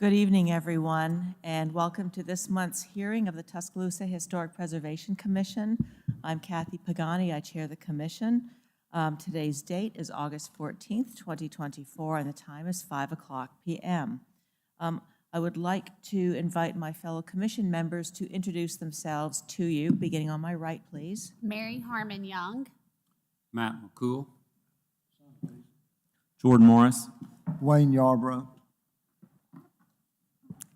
Good evening, everyone, and welcome to this month's hearing of the Tuscaloosa Historic Preservation Commission. I'm Kathy Pagani. I chair the commission. Today's date is August 14th, 2024, and the time is 5:00 p.m. I would like to invite my fellow commission members to introduce themselves to you, beginning on my right, please. Mary Harmon Young. Matt McCool. Jordan Morris. Wayne Yarbrough.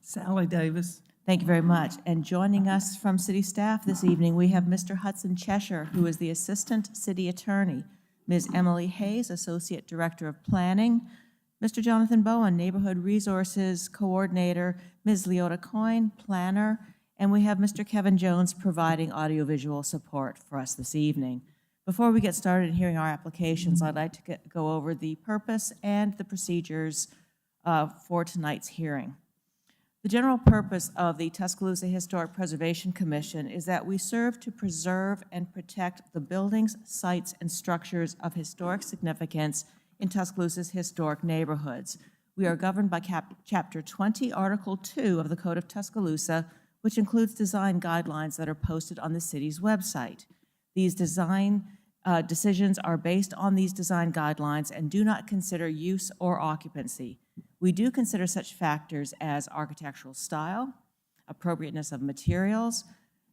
Sally Davis. Thank you very much. And joining us from city staff this evening, we have Mr. Hudson Cheshire, who is the Assistant City Attorney, Ms. Emily Hayes, Associate Director of Planning, Mr. Jonathan Bowen, Neighborhood Resources Coordinator, Ms. Leota Coyne, Planner, and we have Mr. Kevin Jones providing audiovisual support for us this evening. Before we get started in hearing our applications, I'd like to go over the purpose and the procedures for tonight's hearing. The general purpose of the Tuscaloosa Historic Preservation Commission is that we serve to preserve and protect the buildings, sites, and structures of historic significance in Tuscaloosa's historic neighborhoods. We are governed by Chapter 20, Article 2 of the Code of Tuscaloosa, which includes design guidelines that are posted on the city's website. These design decisions are based on these design guidelines and do not consider use or occupancy. We do consider such factors as architectural style, appropriateness of materials,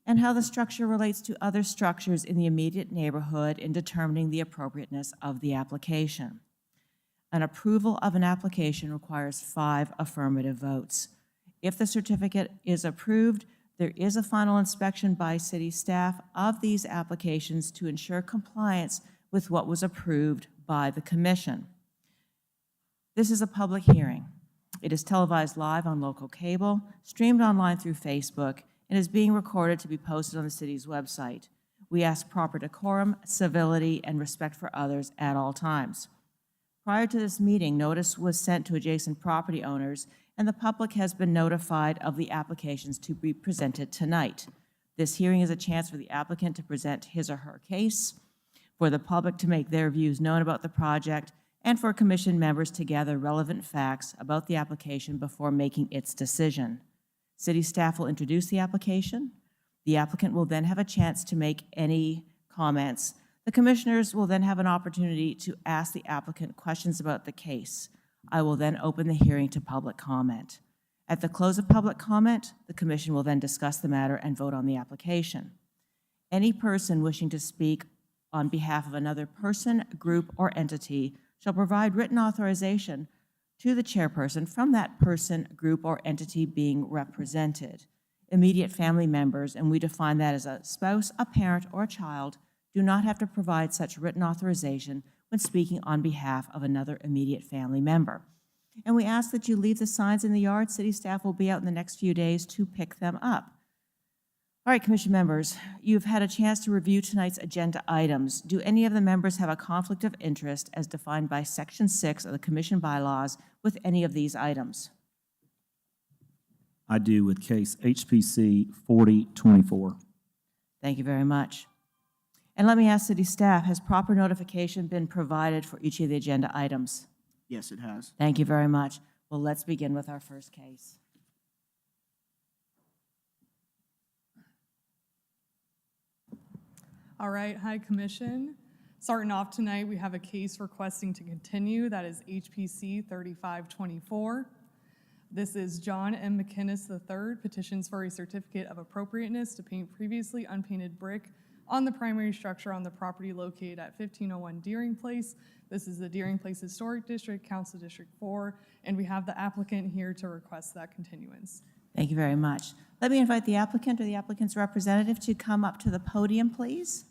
and how the structure relates to other structures in the immediate neighborhood in determining the appropriateness of the application. An approval of an application requires 5 affirmative votes. If the certificate is approved, there is a final inspection by city staff of these applications to ensure compliance with what was approved by the commission. This is a public hearing. It is televised live on local cable, streamed online through Facebook, and is being recorded to be posted on the city's website. We ask proper decorum, civility, and respect for others at all times. Prior to this meeting, notice was sent to adjacent property owners, and the public has been notified of the applications to be presented tonight. This hearing is a chance for the applicant to present his or her case, for the public to make their views known about the project, and for commission members to gather relevant facts about the application before making its decision. City staff will introduce the application. The applicant will then have a chance to make any comments. The commissioners will then have an opportunity to ask the applicant questions about the case. I will then open the hearing to public comment. At the close of public comment, the commission will then discuss the matter and vote on the application. Any person wishing to speak on behalf of another person, group, or entity shall provide written authorization to the chairperson from that person, group, or entity being represented. Immediate family members, and we define that as a spouse, a parent, or a child, do not have to provide such written authorization when speaking on behalf of another immediate family member. And we ask that you leave the signs in the yard. City staff will be out in the next few days to pick them up. All right, commission members, you've had a chance to review tonight's agenda items. Do any of the members have a conflict of interest as defined by Section 6 of the commission bylaws with any of these items? I do with case HPC 4024. Thank you very much. And let me ask city staff, has proper notification been provided for each of the agenda items? Yes, it has. Thank you very much. Well, let's begin with our first case. All right, hi Commission. Starting off tonight, we have a case requesting to continue, that is HPC 3524. This is John M. McInnes III, petitions for a certificate of appropriateness to paint previously unpainted brick on the primary structure on the property located at 1501 Deering Place. This is the Deering Place Historic District, Council District 4, and we have the applicant here to request that continuance. Thank you very much. Let me invite the applicant or the applicant's representative to come up to the podium, please.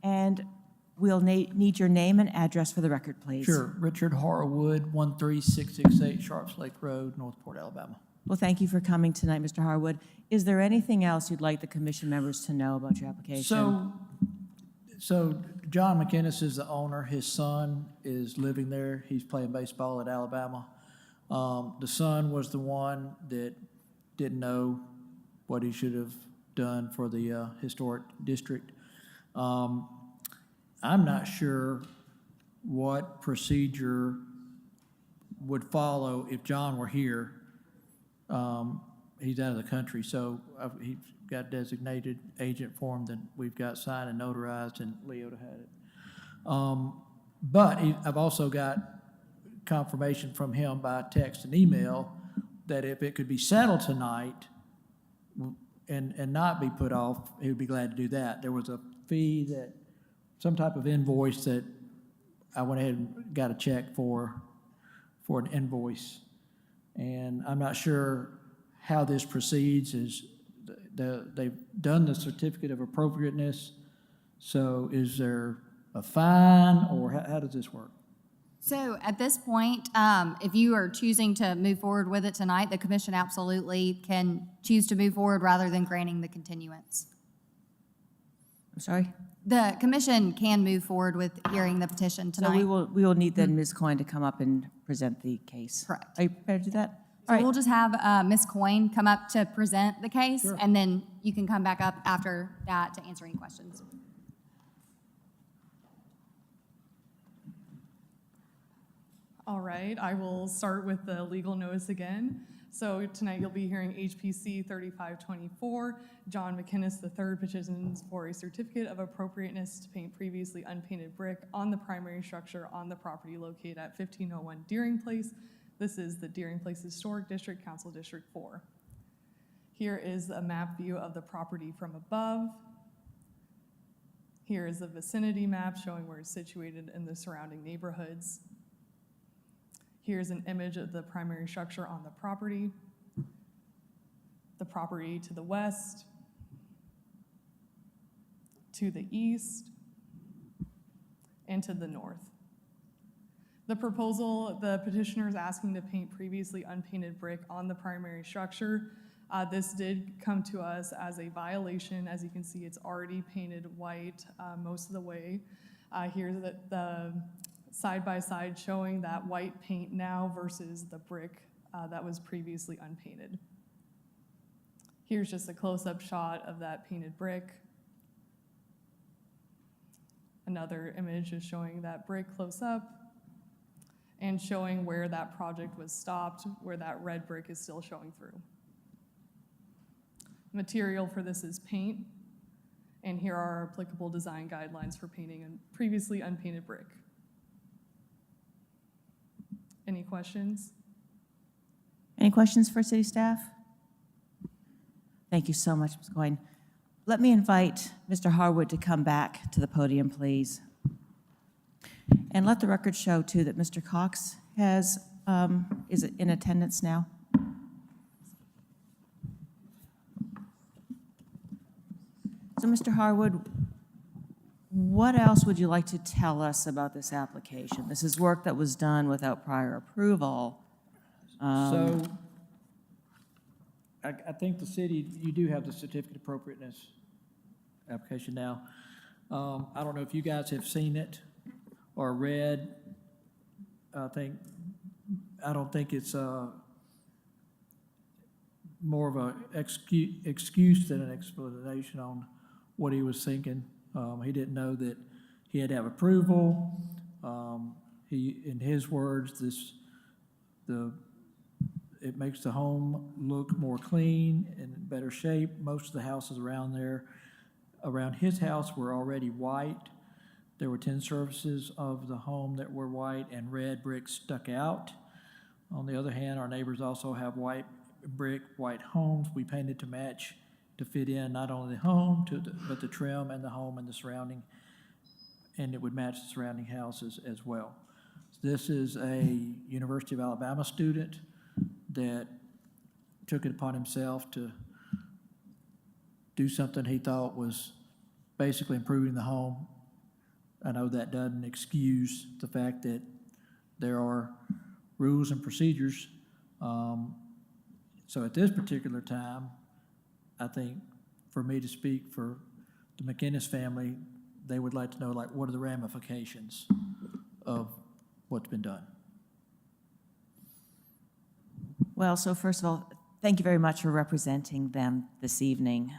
And we'll need your name and address for the record, please. Sure. Richard Harwood, 13668 Sharps Lake Road, Northport, Alabama. Well, thank you for coming tonight, Mr. Harwood. Is there anything else you'd like the commission members to know about your application? So John McInnes is the owner. His son is living there. He's playing baseball at Alabama. The son was the one that didn't know what he should have done for the historic district. I'm not sure what procedure would follow if John were here. He's out of the country, so he's got designated agent form that we've got signed and notarized, and Leota had it. But I've also got confirmation from him by text and email that if it could be settled tonight and not be put off, he would be glad to do that. There was a fee that, some type of invoice that I went ahead and got a check for an invoice. And I'm not sure how this proceeds. They've done the certificate of appropriateness, so is there a fine, or how does this work? So at this point, if you are choosing to move forward with it tonight, the commission absolutely can choose to move forward rather than granting the continuance. I'm sorry? The commission can move forward with hearing the petition So tonight. we will need then Ms. Coyne to come up and present the case. Correct. Are you prepared to do that? So All right. we'll just have Ms. Coyne come up to present the case, and then you can come back up after that to answer any questions. All right, I will start with the legal notice again. So tonight you'll be hearing HPC 3524, John McInnes III petitions for a certificate of appropriateness to paint previously unpainted brick on the primary structure on the property located at 1501 Deering Place. This is the Deering Place Historic District, Council District 4. Here is a map view of the property from above. Here is a vicinity map showing where it's situated in the surrounding neighborhoods. Here's an image of the primary structure on the property to the west, to the east, and to the north. The proposal, the petitioner is asking to paint previously unpainted brick on the primary structure. This did come to us as a violation. As you can see, it's already painted white most of the way. Here's the side-by-side showing that white paint now versus the brick that was previously unpainted. Here's just a close-up shot of that painted brick. Another image is showing that brick close up and showing where that project was stopped, where that red brick is still showing through. Material for this is paint, and here are our applicable design guidelines for painting a previously unpainted brick. Any questions? Any questions for city staff? Thank you so much, Ms. Coyne. Let me invite Mr. Harwood to come back to the podium, please. And let the record show, too, that Mr. Cox is in attendance now. So, Mr. Harwood, what else would you like to tell us about this application? This is work that was done without prior approval. So, I think the city, you do have the certificate of appropriateness application now. I don't know if you guys have seen it or read. I don't think it's more of an excuse than an explanation on what he was thinking. He didn't know that he had to have approval. In his words, it makes the home look more clean and in better shape. Most of the houses around his house were already white. There were 10 surfaces of the home that were white, and red bricks stuck out. On the other hand, our neighbors also have white brick, white homes. We painted to match, to fit in not only the home, but the trim and the home and the surrounding, and it would match the surrounding houses as well. This is a University of Alabama student that took it upon himself to do something he thought was basically improving the home. I know that doesn't excuse the fact that there are rules and procedures. So at this particular time, I think for me to speak for the McInnes family, they would like to know, like, what are the ramifications of what's been done? Well, so first of all, thank you very much for representing them this evening.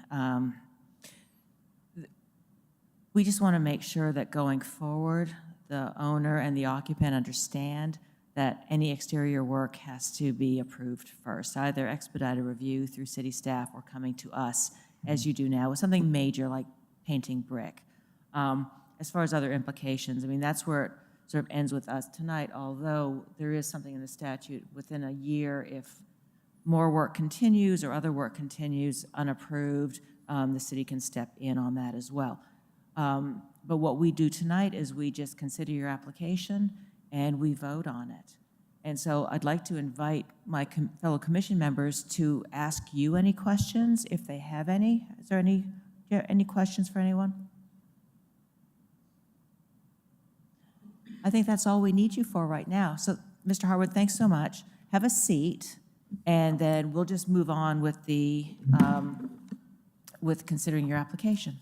We just want to make sure that going forward, the owner and the occupant understand that any exterior work has to be approved first, either expedited review through city staff or coming to us, as you do now, with something major like painting brick. As far as other implications, I mean, that's where it sort of ends with us tonight, although there is something in the statute within a year, if more work continues or other work continues unapproved, the city can step in on that as well. But what we do tonight is we just consider your application and we vote on it. And so I'd like to invite my fellow commission members to ask you any questions if they have any. Is there any, do you have any questions for anyone? I think that's all we need you for right now. So, Mr. Harwood, thanks so much. Have a seat, and then we'll just move on with the, with considering your application.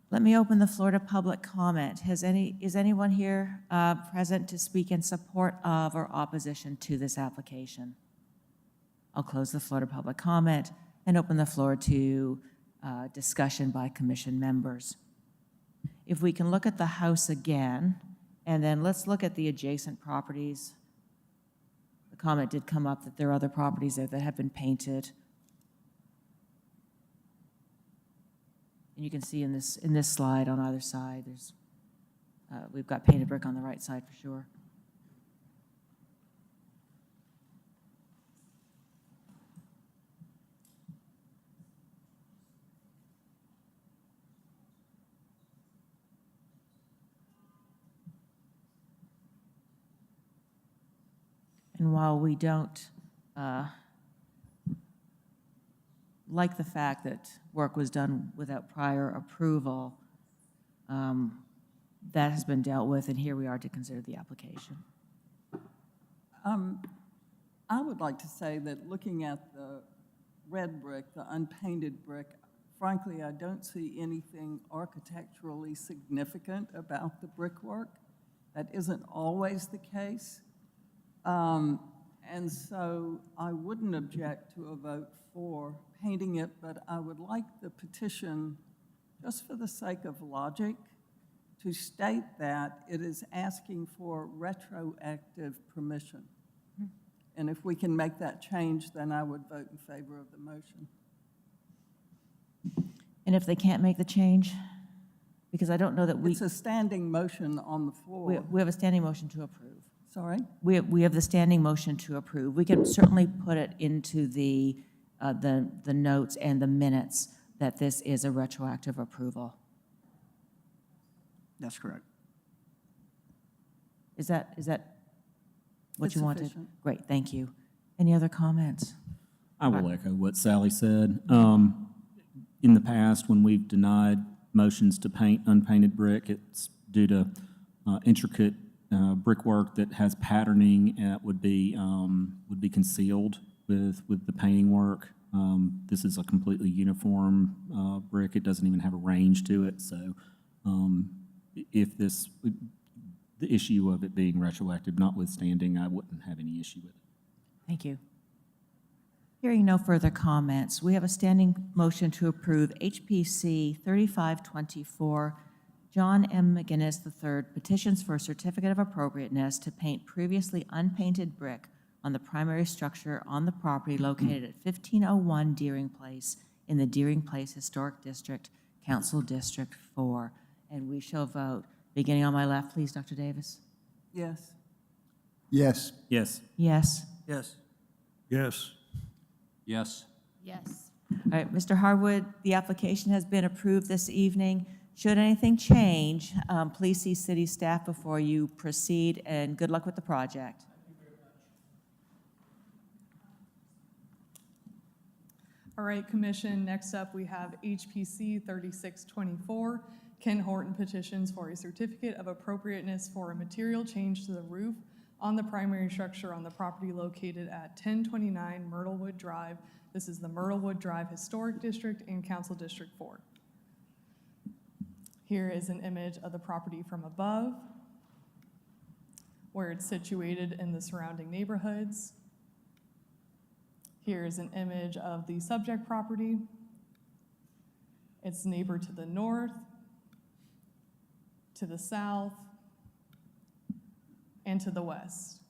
Let me open the floor to public comment. Is anyone here present to speak in support of or opposition to this application? I'll close the floor to public comment and open the floor to discussion by commission members. If we can look at the house again, and then let's look at the adjacent properties. The comment did come up that there are other properties there that have been painted. And you can see in this slide on either side, there's we've got painted brick on the right side for sure. And while we don't like the fact that work was done without prior approval, that has been dealt with, and here we are to consider the application. I would like to say that looking at the red brick, the unpainted brick, frankly, I don't see anything architecturally significant about the brickwork. That isn't always the case. And so I wouldn't object to a vote for painting it, but I would like the petition, just for the sake of logic, to state that it is asking for retroactive permission. And if we can make that change, then I would vote in favor of the motion. And if they can't make the change, because I don't know that It's a standing motion on the floor. we have a standing motion to approve. Sorry? We have the standing motion to approve. We can certainly put it into the notes and the minutes that this is a retroactive approval. That's correct. Is that what It's you wanted? sufficient. Great, thank you. Any other comments? I will echo what Sally said. In the past, when we've denied motions to paint unpainted brick, it's due to intricate brickwork that has patterning and would be concealed with the painting work. This is a completely uniform brick. It doesn't even have a range to it. So if the issue of it being retroactive notwithstanding, I wouldn't have any issue with it. Thank you. Hearing no further comments, we have a standing motion to approve HPC 3524, John M. McGinnis III, petitions for a certificate of appropriateness to paint previously unpainted brick on the primary structure on the property located at 1501 Deering Place in the Deering Place Historic District, Council District 4. And we shall vote. Beginning on my left, please, Dr. Davis. Yes. Yes. Yes. Yes. Yes. Yes. Yes. Yes. All right, Mr. Harwood, the application has been approved this evening. Should anything change, please see city staff before you proceed, and good luck with the project. All right, Commission, next up we have HPC 3624, Ken Horton petitions for a certificate of appropriateness for a material change to the roof on the primary structure on the property located at 1029 Myrtlewood Drive. This is the Myrtlewood Drive Historic District in Council District 4. Here is an image of the property from above, where it's situated in the surrounding neighborhoods. Here is an image of the subject property. Its neighbor to the north, to the south, and to the west.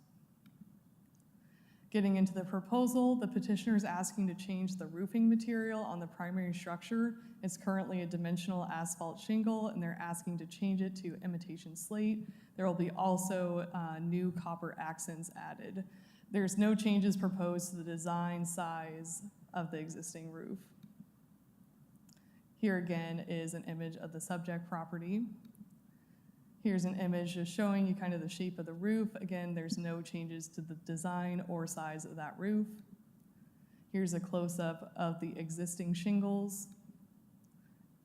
Getting into the proposal, the petitioner is asking to change the roofing material on the primary structure. It's currently a dimensional asphalt shingle, and they're asking to change it to imitation slate. There will be also new copper accents added. There's no changes proposed to the design size of the existing roof. Here again is an image of the subject property. Here's an image just showing you kind of the shape of the roof. Again, there's no changes to the design or size of that roof. Here's a close-up of the existing shingles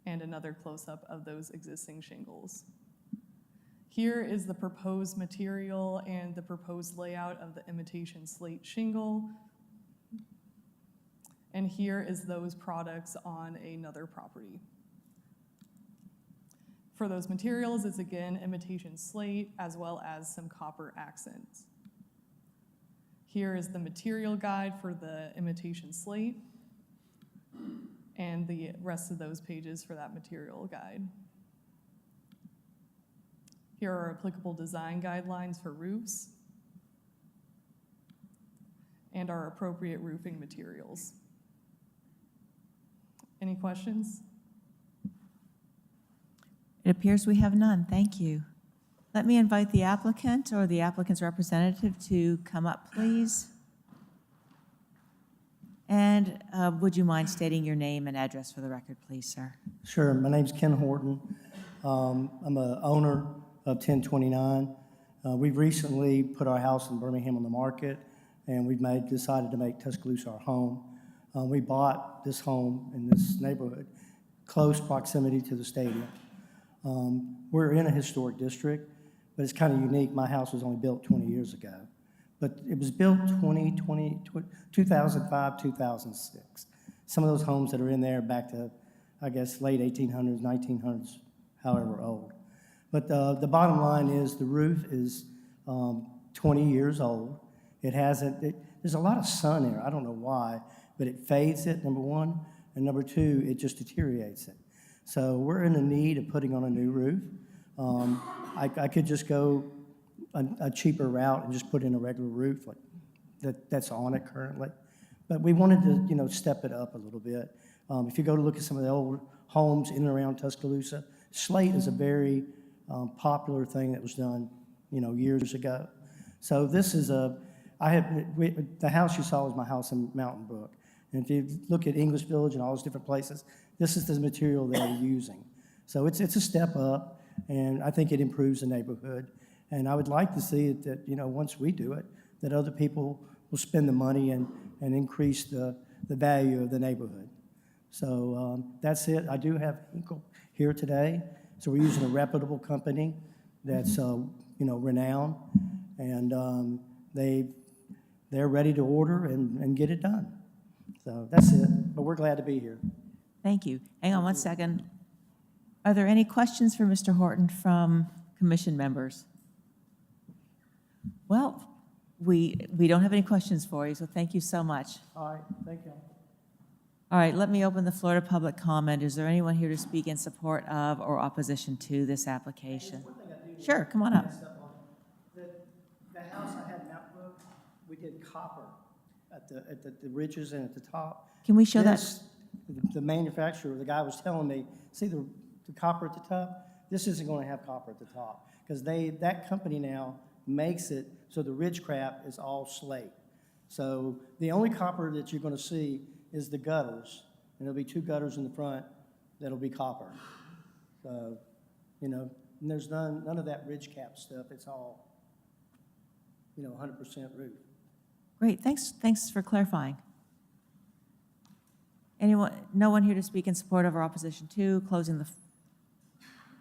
and another close-up of those existing shingles. Here is the proposed material and the proposed layout of the imitation slate shingle. And here is those products on another property. For those materials, it's again imitation slate as well as some copper accents. Here is the material guide for the imitation slate and the rest of those pages for that material guide. Here are applicable design guidelines for roofs and our appropriate roofing materials. Any questions? It appears we have none. Thank you. Let me invite the applicant or the applicant's representative to come up, please. And would you mind stating your name and address for the record, please, sir? Sure. My name's Ken Horton. I'm an owner of 1029. We've recently put our house in Birmingham on the market, and we've decided to make Tuscaloosa our home. We bought this home in this neighborhood, close proximity to the stadium. We're in a historic district, but it's kind of unique. My house was only built 20 years ago, but it was built 2005, 2006. Some of those homes that are in there back to, I guess, late 1800s, 1900s, however old. But the bottom line is the roof is 20 years old. It hasn't, there's a lot of sun there. I don't know why, but it fades it, number one, and number two, it just deteriorates it. So we're in the need of putting on a new roof. I could just go a cheaper route and just put in a regular roof like that's on it currently. But we wanted to, step it up a little bit. If you go to look at some of the old homes in and around Tuscaloosa, slate is a very popular thing that was done, years ago. So this is the house you saw was my house in Mountain Brook. And if you look at English Village and all those different places, this is the material they're using. So it's a step up, and I think it improves the neighborhood. And I would like to see it that, once we do it, that other people will spend the money and increase the value of the neighborhood. So that's it. I do have Hinkle here today. So we're using a reputable company that's, renowned, and they're ready to order and get it done. So that's it, but we're glad to be here. Thank you. Hang on one second. Are there any questions for Mr. Horton from commission members? Well, we don't have any questions for you, so thank you so much. All right, thank you. All right, let me open the floor to public comment. Is there anyone here to speak in support of or opposition to this application? Sure, come on up. The house I had in Mount Brook, we did copper at the ridges and at the top. Can we show that? The manufacturer, the guy was telling me, see the copper at the top? This isn't going to have copper at the top because that company now makes it so the ridge crap is all slate. So the only copper that you're going to see is the gutters, and there'll be 2 gutters in the front that'll be copper. So, and there's none of that ridge cap stuff. It's all, 100% roof. Great, thanks for clarifying. No one here to speak in support of or opposition to,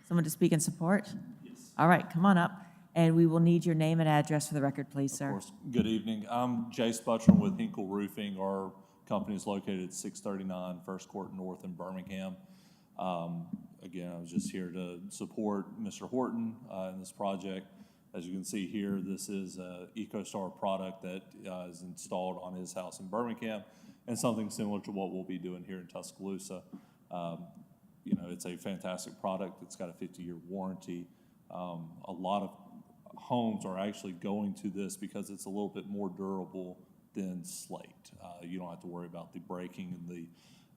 someone to speak in support? Yes. All right, come on up, and we will need your name and address for the record, please, sir. Of course. Good evening. I'm Jay Sputron with Hinkle Roofing. Our company is located at 639 First Court North in Birmingham. Again, I was just here to support Mr. Horton in this project. As you can see here, this is an EcoStar product that is installed on his house in Birmingham, and something similar to what we'll be doing here in Tuscaloosa. It's a fantastic product. It's got a 50-year warranty. A lot of homes are actually going to this because it's a little bit more durable than slate. You don't have to worry about the breaking and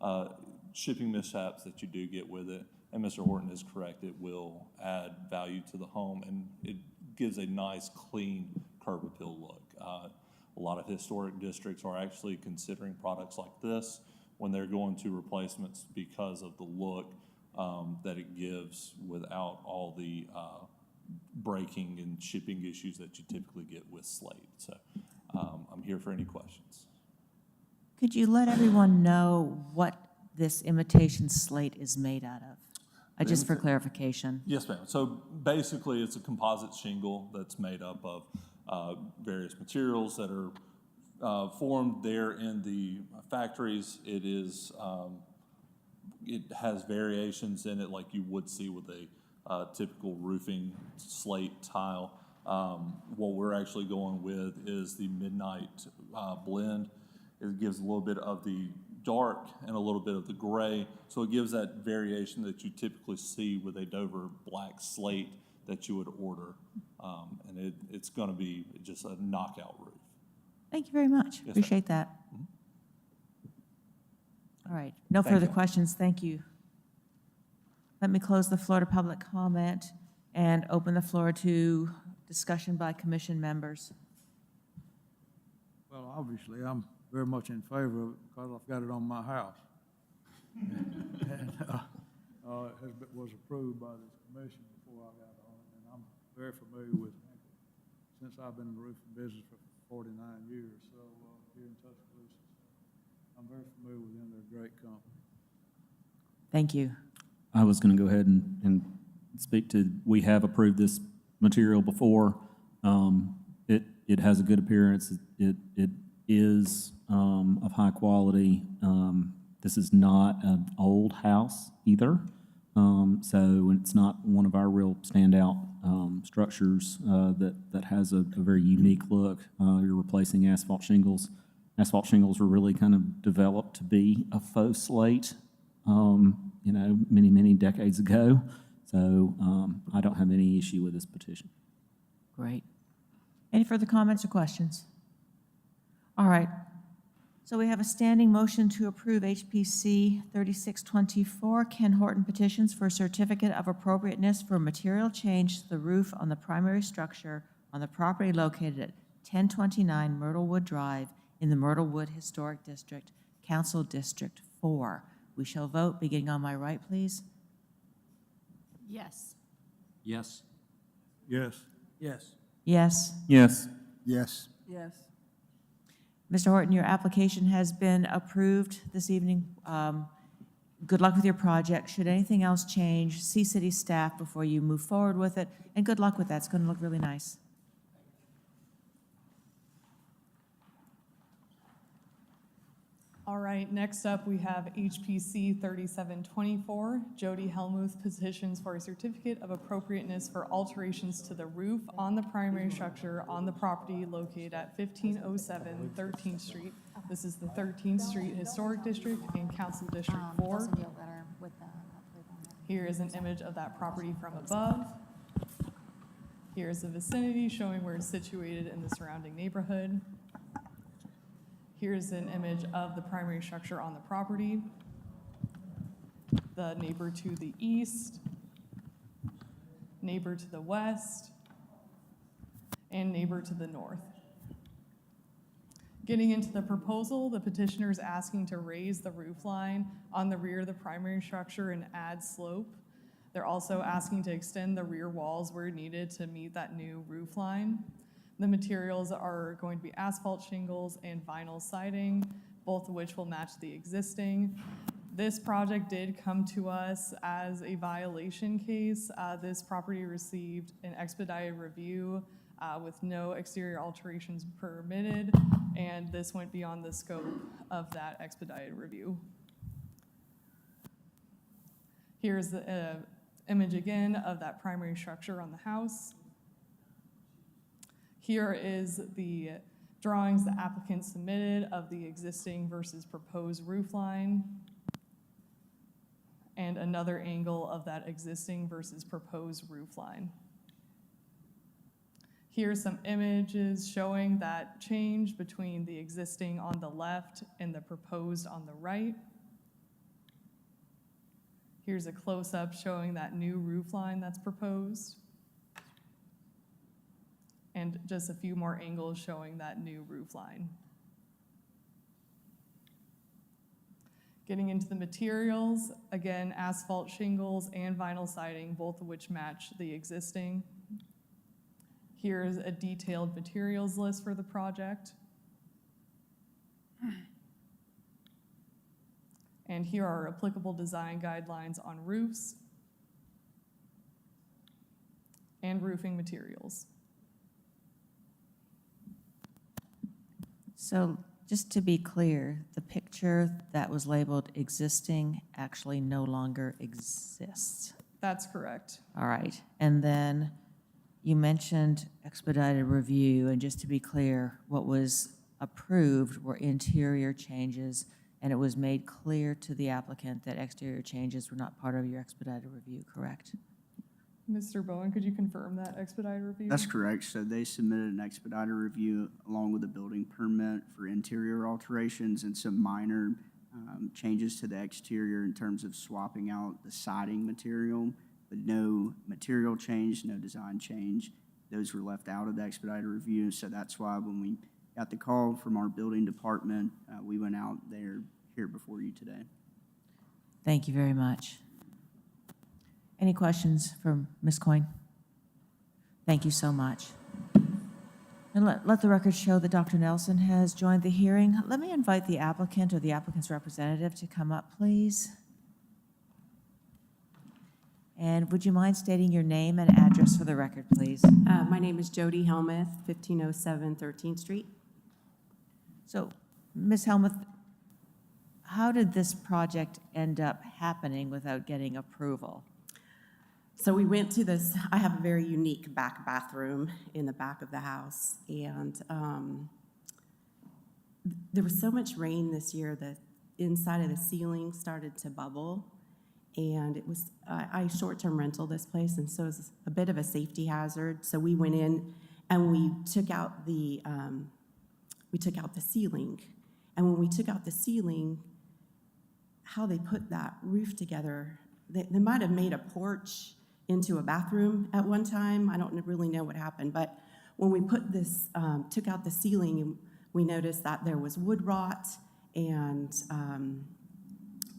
the shipping mishaps that you do get with it. And Mr. Horton is correct, it will add value to the home, and it gives a nice, clean curb appeal look. A lot of historic districts are actually considering products like this when they're going to replacements because of the look that it gives without all the breaking and shipping issues that you typically get with slate. So I'm here for any questions. Could you let everyone know what this imitation slate is made out of? Just for clarification. Yes, ma'am. So basically, it's a composite shingle that's made up of various materials that are formed there in the factories. It is, it has variations in it like you would see with a typical roofing slate tile. What we're actually going with is the midnight blend. It gives a little bit of the dark and a little bit of the gray, so it gives that variation that you typically see with a Dover black slate that you would order, and it's going to be just a knockout roof. Thank you very much. Yes, Appreciate that. All right, no Thank further you. questions. Thank you. Let me close the floor to public comment and open the floor to discussion by commission members. Well, obviously, I'm very much in favor of it because I've got it on my house. And it was approved by this commission before I got on it, and I'm very familiar with Hinkle since I've been in the roofing business for 49 years, so here in Tuscaloosa. I'm very familiar with them. They're a great company. Thank you. I was going to go ahead and speak to, we have approved this material before. It has a good appearance. It is of high quality. This is not an old house either. So it's not one of our real standout structures that has a very unique look. You're replacing asphalt shingles. Asphalt shingles were really kind of developed to be a faux slate, many, many decades ago. So I don't have any issue with this petition. Great. Any further comments or questions? All right. So we have a standing motion to approve HPC 3624, Ken Horton petitions for a certificate of appropriateness for material change to the roof on the primary structure on the property located at 1029 Myrtlewood Drive in the Myrtlewood Historic District, Council District 4. We shall vote, beginning on my right, please. Yes. Yes. Yes. Yes. Yes. Yes. Yes. Yes. Mr. Horton, your application has been approved this evening. Good luck with your project. Should anything else change, see city staff before you move forward with it, and good luck with that. It's going to look really nice. All right, next up, we have HPC 3724. Jody Helmuth petitions for a certificate of appropriateness for alterations to the roof on the primary structure on the property located at 1507 13th Street. This is the 13th Street Historic District in Council District 4. Doesn't deal better with the approval. Here is an image of that property from above. Here is the vicinity showing where it's situated in the surrounding neighborhood. Here's an image of the primary structure on the property, the neighbor to the east, neighbor to the west, and neighbor to the north. Getting into the proposal, the petitioner is asking to raise the roof line on the rear of the primary structure and add slope. They're also asking to extend the rear walls where needed to meet that new roof line. The materials are going to be asphalt shingles and vinyl siding, both of which will match the existing. This project did come to us as a violation case. This property received an expedited review with no exterior alterations permitted, and this went beyond the scope of that expedited review. Here's the image again of that primary structure on the house. Here is the drawings the applicant submitted of the existing versus proposed roof line, and another angle of that existing versus proposed roof line. Here's some images showing that change between the existing on the left and the proposed on the right. Here's a close-up showing that new roof line that's proposed. And just a few more angles showing that new roof line. Getting into the materials, again, asphalt shingles and vinyl siding, both of which match the existing. Here's a detailed materials list for the project. And here are applicable design guidelines on roofs and roofing materials. So just to be clear, the picture that was labeled existing actually no longer exists. That's correct. All right. And then you mentioned expedited review, and just to be clear, what was approved were interior changes, and it was made clear to the applicant that exterior changes were not part of your expedited review, correct? Mr. Bowen, could you confirm that expedited review? That's correct. So they submitted an expedited review along with a building permit for interior alterations and some minor changes to the exterior in terms of swapping out the siding material, but no material change, no design change. Those were left out of the expedited review. So that's why when we got the call from our building department, we went out there here before you today. Thank you very much. Any questions for Ms. Coyne? Thank you so much. And let the record show that Dr. Nelson has joined the hearing. Let me invite the applicant or the applicant's representative to come up, please. And would you mind stating your name and address for the record, please? My name is Jody Helmuth, 1507 13th Street. So, Ms. Helmuth, how did this project end up happening without getting approval? So we went to this, I have a very unique back bathroom in the back of the house, and there was so much rain this year that inside of the ceiling started to bubble, and it was, I short-term rental this place, and so it was a bit of a safety hazard. So we went in and we took out the ceiling, and when we took out the ceiling, how they put that roof together, they might have made a porch into a bathroom at one time. I don't really know what happened, but when we put this, took out the ceiling, we noticed that there was wood rot, and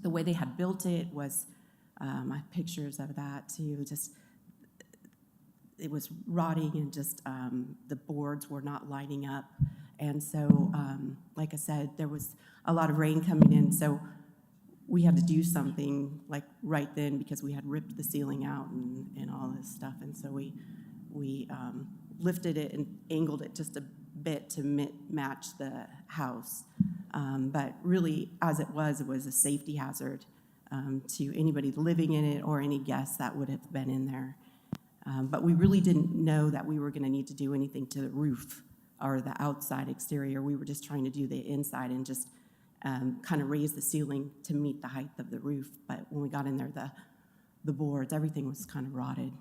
the way they had built it was, I have pictures of that too, just, it was rotting, and just the boards were not lining up. And so, like I said, there was a lot of rain coming in, so we had to do something like right then, because we had ripped the ceiling out and all this stuff. And so we lifted it and angled it just a bit to match the house. But really, as it was a safety hazard to anybody living in it or any guests that would have been in there. But we really didn't know that we were going to need to do anything to the roof or the outside exterior. We were just trying to do the inside and just kind of raise the ceiling to meet the height of the roof. But when we got in there, the boards, everything was kind of rotted.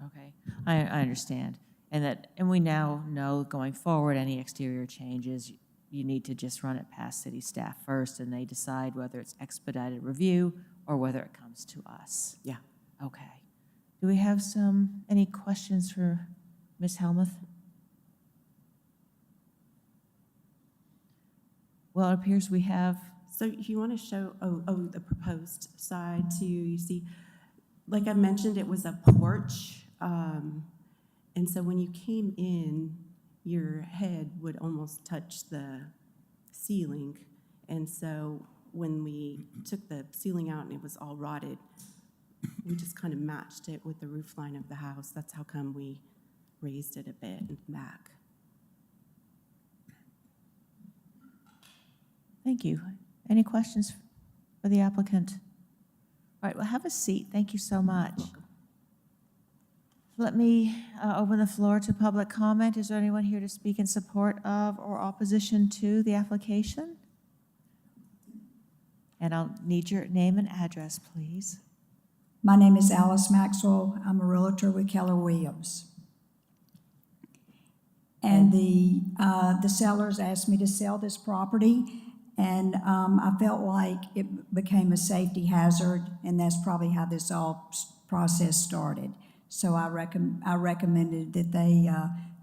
Okay, I understand. And we now know going forward, any exterior changes, you need to just run it past city staff first, and they decide whether it's expedited review or whether it comes to us. Yeah. Okay. Do we have any questions for Ms. Helmuth? Well, it appears we have. So you want to show, the proposed side too, you see, like I mentioned, it was a porch. And so when you came in, your head would almost touch the ceiling. And so when we took the ceiling out and it was all rotted, we just kind of matched it with the roof line of the house. That's how come we raised it a bit and back. Thank you. Any questions for the applicant? All right, well, have a seat. Thank you so much. Let me open the floor to public comment. Is there anyone here to speak in support of or opposition to the application? And I'll need your name and address, please. My name is Alice Maxwell. I'm a realtor with Keller Williams. And the sellers asked me to sell this property, and I felt like it became a safety hazard, and that's probably how this process started. So I recommended that they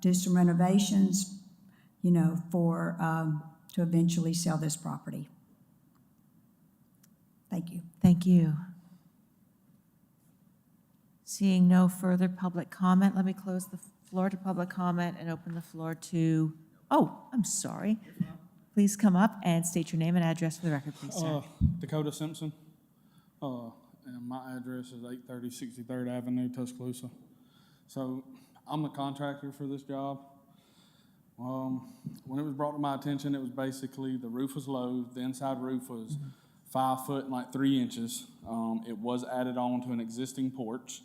do some renovations, you know, to eventually sell this property. Thank you. Thank you. Seeing no further public comment, let me close the floor to public comment and open the floor to, oh, I'm sorry. Please come up and state your name and address for the record, please, sir. Dakota Simpson. And my address is 830 63rd Avenue, Tuscaloosa. So I'm the contractor for this job. When it was brought to my attention, it was basically the roof was low. The inside roof was 5 foot and like 3 inches. It was added on to an existing porch.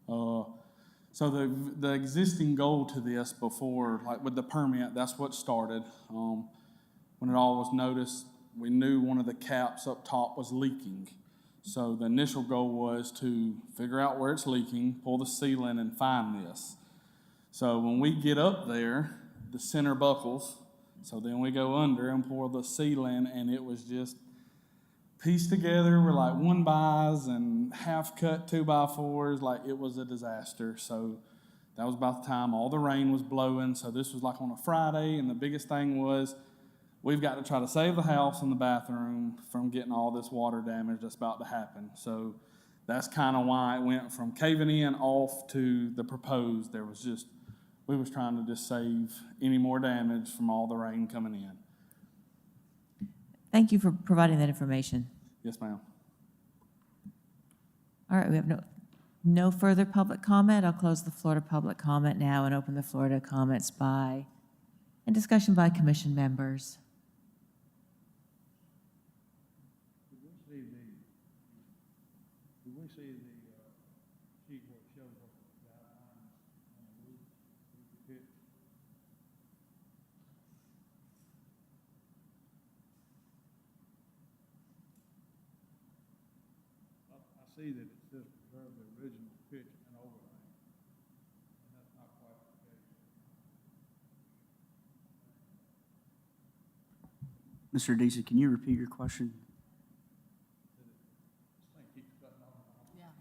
So the existing goal to this before, like with the permit, that's what started. When it all was noticed, we knew one of the caps up top was leaking. So the initial goal was to figure out where it's leaking, pull the ceiling, and find this. So when we get up there, the center buckles. So then we go under and pour the ceiling, and it was just pieced together with like 1x and half cut 2x4s. Like it was a disaster. So that was about the time all the rain was blowing. So this was like on a Friday, and the biggest thing was we've got to try to save the house and the bathroom from getting all this water damage that's about to happen. So that's kind of why it went from caving in off to the proposed. There was just, we was trying to just save any more damage from all the rain coming in. Thank you for providing that information. Yes, ma'am. All right, we have no further public comment. I'll close the floor to public comment now and open the floor to comments by and discussion by commission members. Did we see the sheet where it shows what the guidelines on the roof pitch? I see that it says preserve the original pitch and overlay, and that's not quite the case. Mr. Deasy, can you repeat your question?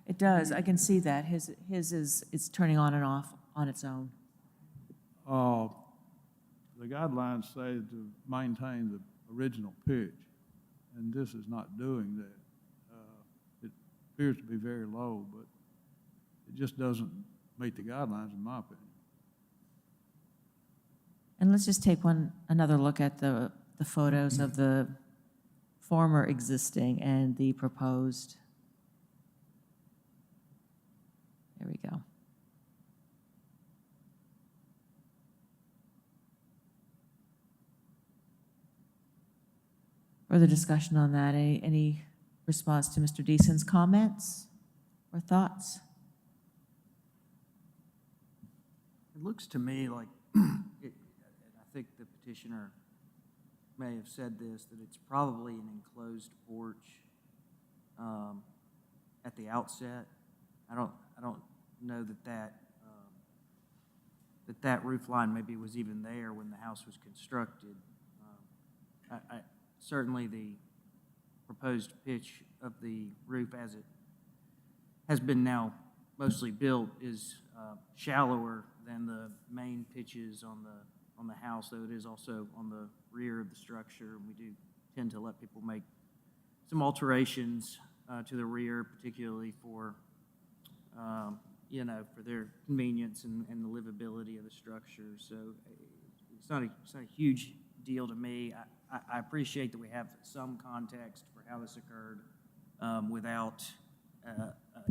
It does, I can see that. His is, it's turning on and off on its own. The guidelines say to maintain the original pitch, and this is not doing that. It appears to be very low, but it just doesn't meet the guidelines, in my opinion. And let's just take another look at the photos of the former existing and the proposed. There we go. Further discussion on that? Any response to Mr. Deason's comments or thoughts? It looks to me like, and I think the petitioner may have said this, that it's probably an enclosed porch at the outset. I don't know that roof line maybe was even there when the house was constructed. Certainly the proposed pitch of the roof as it has been now mostly built is shallower than the main pitches on the house, though it is also on the rear of the structure. We do tend to let people make some alterations to the rear, particularly for for their convenience and the livability of the structure. So it's not a huge deal to me. I appreciate that we have some context for how this occurred without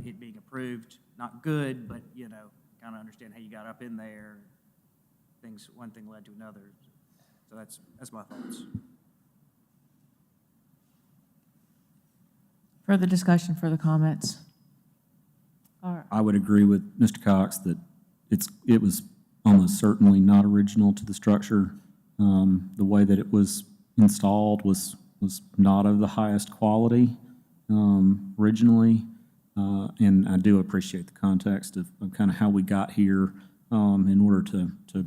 it being approved. Not good, but kind of understand how you got up in there. One thing led to another. So that's my thoughts. Further discussion, further comments? All right. I would agree with Mr. Cox that it was almost certainly not original to the structure. The way that it was installed was not of the highest quality originally. And I do appreciate the context of kind of how we got here in order to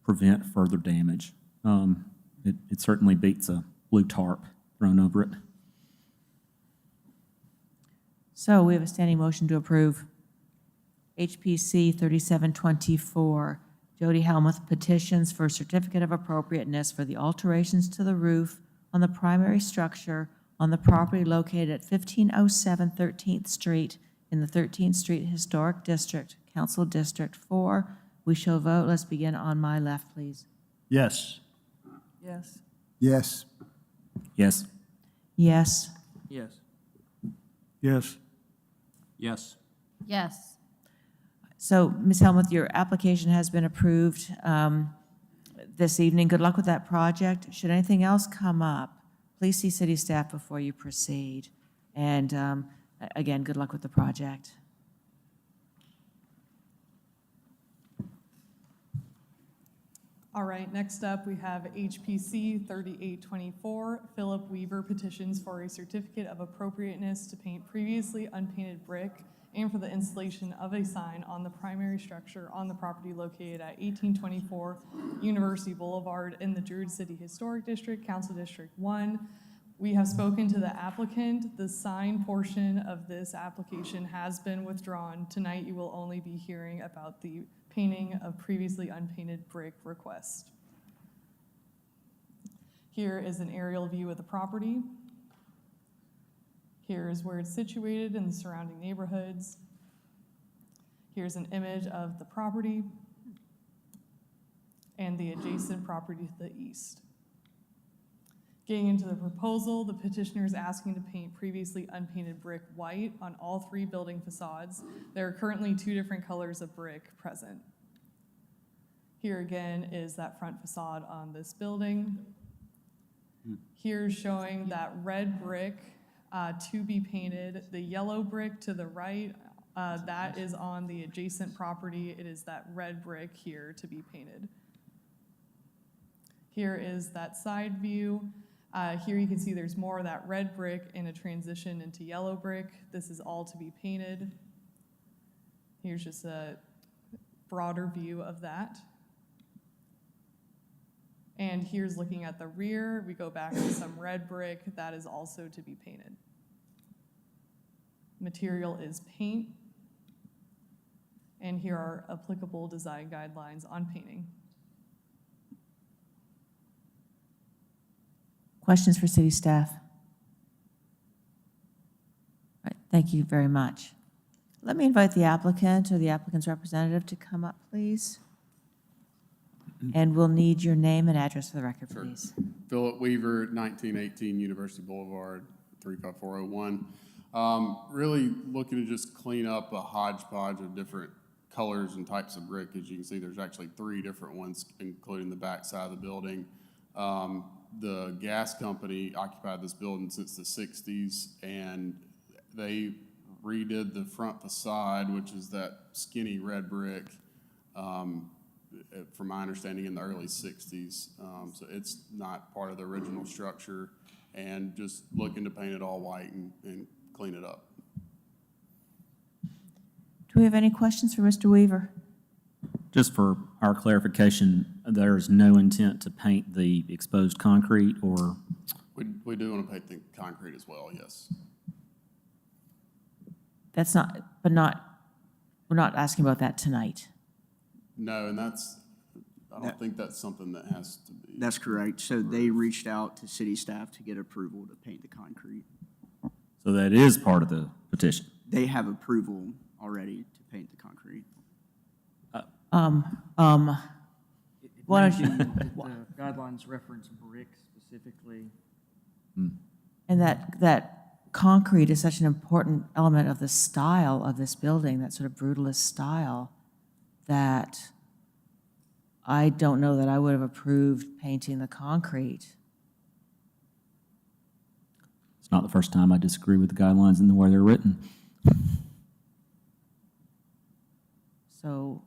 prevent further damage. It certainly beats a blue tarp thrown over it. So we have a standing motion to approve HPC 3724, Jody Helmuth petitions for certificate of appropriateness for the alterations to the roof on the primary structure on the property located at 1507 13th Street in the 13th Street Historic District, Council District 4. We shall vote. Let's begin on my left, please. Yes. Yes. Yes. Yes. Yes. Yes. Yes. Yes. Yes. So, Ms. Helmuth, your application has been approved this evening. Good luck with that project. Should anything else come up, please see city staff before you proceed. And again, good luck with the project. All right, next up, we have HPC 3824, Philip Weaver petitions for a certificate of appropriateness to paint previously unpainted brick and for the installation of a sign on the primary structure on the property located at 1824 University Boulevard in the Druid City Historic District, Council District 1. We have spoken to the applicant. The sign portion of this application has been withdrawn. Tonight, you will only be hearing about the painting of previously unpainted brick request. Here is an aerial view of the property. Here's where it's situated in the surrounding neighborhoods. Here's an image of the property and the adjacent property to the east. Getting into the proposal, the petitioner is asking to paint previously unpainted brick white on all 3 building facades. There are currently 2 different colors of brick present. Here again is that front facade on this building. Here's showing that red brick to be painted. The yellow brick to the right, that is on the adjacent property. It is that red brick here to be painted. Here is that side view. Here you can see there's more of that red brick in a transition into yellow brick. This is all to be painted. Here's just a broader view of that. And here's looking at the rear. We go back to some red brick that is also to be painted. Material is paint. And here are applicable design guidelines on painting. Questions for city staff? All right, thank you very much. Let me invite the applicant or the applicant's representative to come up, please. And we'll need your name and address for the record, Sure. please. Philip Weaver, 1918 University Boulevard, 35401. Really looking to just clean up a hodgepodge of different colors and types of brick. As you can see, there's actually 3 different ones, including the back side of the building. The gas company occupied this building since the 60s, and they redid the front facade, which is that skinny red brick, from my understanding, in the early 60s. So it's not part of the original structure, and just looking to paint it all white and clean it up. Do we have any questions for Mr. Weaver? Just for our clarification, there is no intent to paint the exposed concrete, or? We do want to paint the concrete as well, yes. That's not, we're not asking about that tonight. No, and I don't think that's something that has to be. That's correct. So they reached out to city staff to get approval to paint the concrete. So that is part of the petition? They have approval already to paint the concrete. Why don't you? The guidelines reference brick specifically. And that concrete is such an important element of the style of this building, that sort of brutalist style, that I don't know that I would have approved painting the concrete. It's not the first time I disagree with the guidelines and the way they're written. So,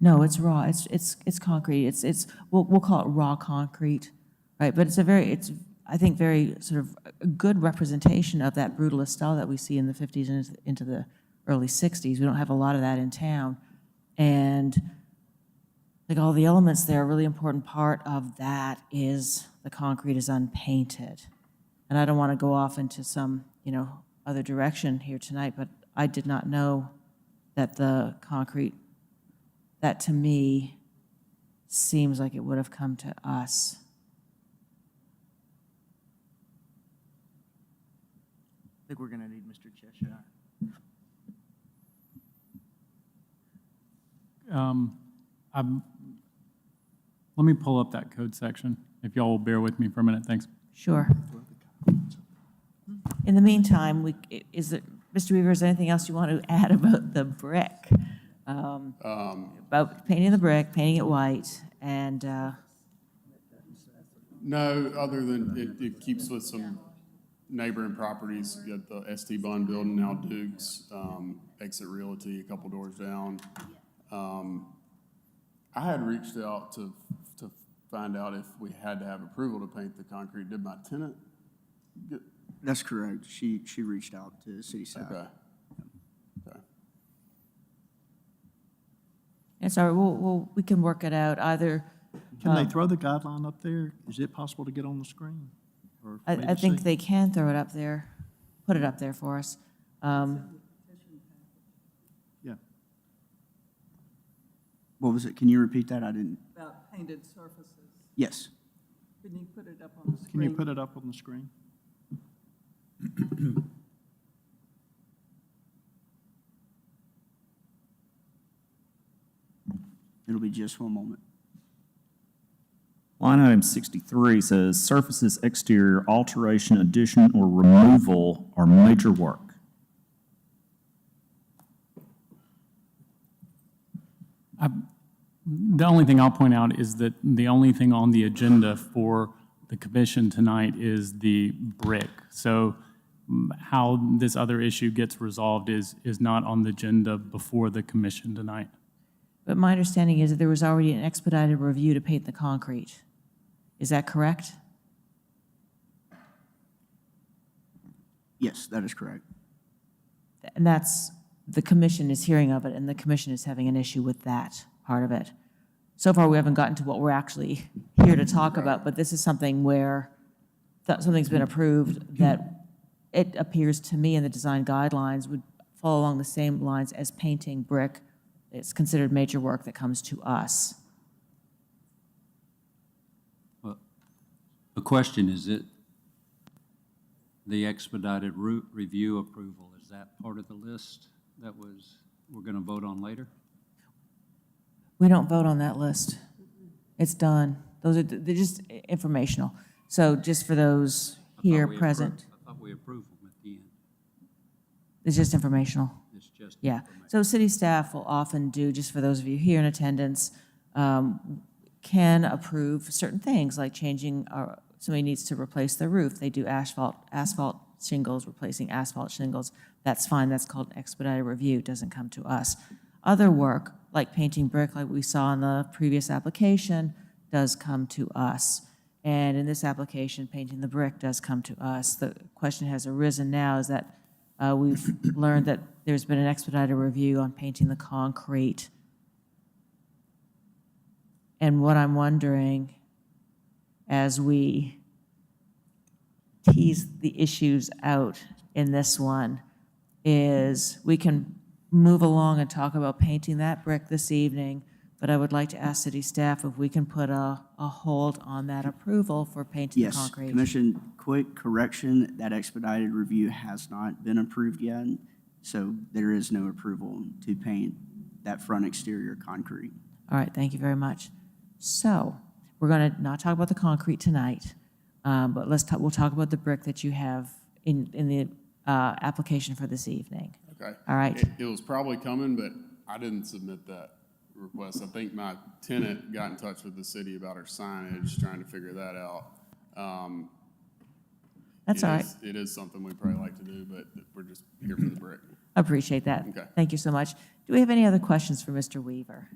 no, it's raw. It's concrete. We'll call it raw concrete, right? But it's I think very sort of a good representation of that brutalist style that we see in the 50s and into the early 60s. We don't have a lot of that in town. And like all the elements there, a really important part of that is the concrete is unpainted. And I don't want to go off into some, other direction here tonight, but I did not know that the concrete, that to me seems like it would have come to us. I think we're gonna need Mr. Cheshire. Let me pull up that code section, if y'all will bear with me for a minute, thanks. Sure. In the meantime, Mr. Weaver, is there anything else you want to add about the brick? About painting the brick, painting it white, and, No, other than it keeps with some neighboring properties. You got the ST Bond building, now Duke's, Exit Realty, a couple doors down. I had reached out to find out if we had to have approval to paint the concrete. Did my tenant get? That's correct. She reached out to city staff. Okay. Okay. and sorry, we can work it out either. Can they throw the guideline up there? Is it possible to get on the screen? Or for me I to think see? they can throw it up there, put it up there for us. Yeah. What was it? Can you repeat that? I didn't. About painted surfaces. Yes. Can you put it up on the screen? Can you put it up on the screen? It'll be just one moment. Line item 63 says surfaces exterior alteration, addition, or removal are major work. The only thing I'll point out is that the only thing on the agenda for the commission tonight is the brick. So how this other issue gets resolved is not on the agenda before the commission tonight. But my understanding is that there was already an expedited review to paint the concrete. Is that correct? Yes, that is correct. And that's, the commission is hearing of it, and the commission is having an issue with that part of it. So far, we haven't gotten to what we're actually here to talk about, but this is something where something's been approved that it appears to me in the design guidelines would fall along the same lines as painting brick. It's considered major work that comes to us. The question is, the expedited review approval, is that part of the list that we're going to vote on later? We don't vote on that list. It's done. They're just informational. So just for those here present. I thought we approved them at the end. It's just informational. It's just Yeah. So city staff will often do, just for those of you here in attendance, can approve certain things like changing, somebody needs to replace their roof. They do asphalt shingles, replacing asphalt shingles. That's fine. That's called an expedited review. It doesn't come to us. Other work, like painting brick, like we saw in the previous application, does come to us. And in this application, painting the brick does come to us. The question has arisen now is that we've learned that there's been an expedited review on painting the concrete. And what I'm wondering, as we tease the issues out in this one, is we can move along and talk about painting that brick this evening, but I would like to ask city staff if we can put a hold on that approval for painting the Yes, concrete. Commission, quick correction, that expedited review has not been approved yet, so there is no approval to paint that front exterior concrete. All right, thank you very much. So we're going to not talk about the concrete tonight, but we'll talk about the brick that you have in the application for this evening. Okay. All right. It was probably coming, but I didn't submit that request. I think my tenant got in touch with the city about our signage, trying to figure that out. That's all right. It is something we'd probably like to do, but we're just here for the brick. I appreciate that. Okay. Thank you so much. Do we have any other questions for Mr. Weaver?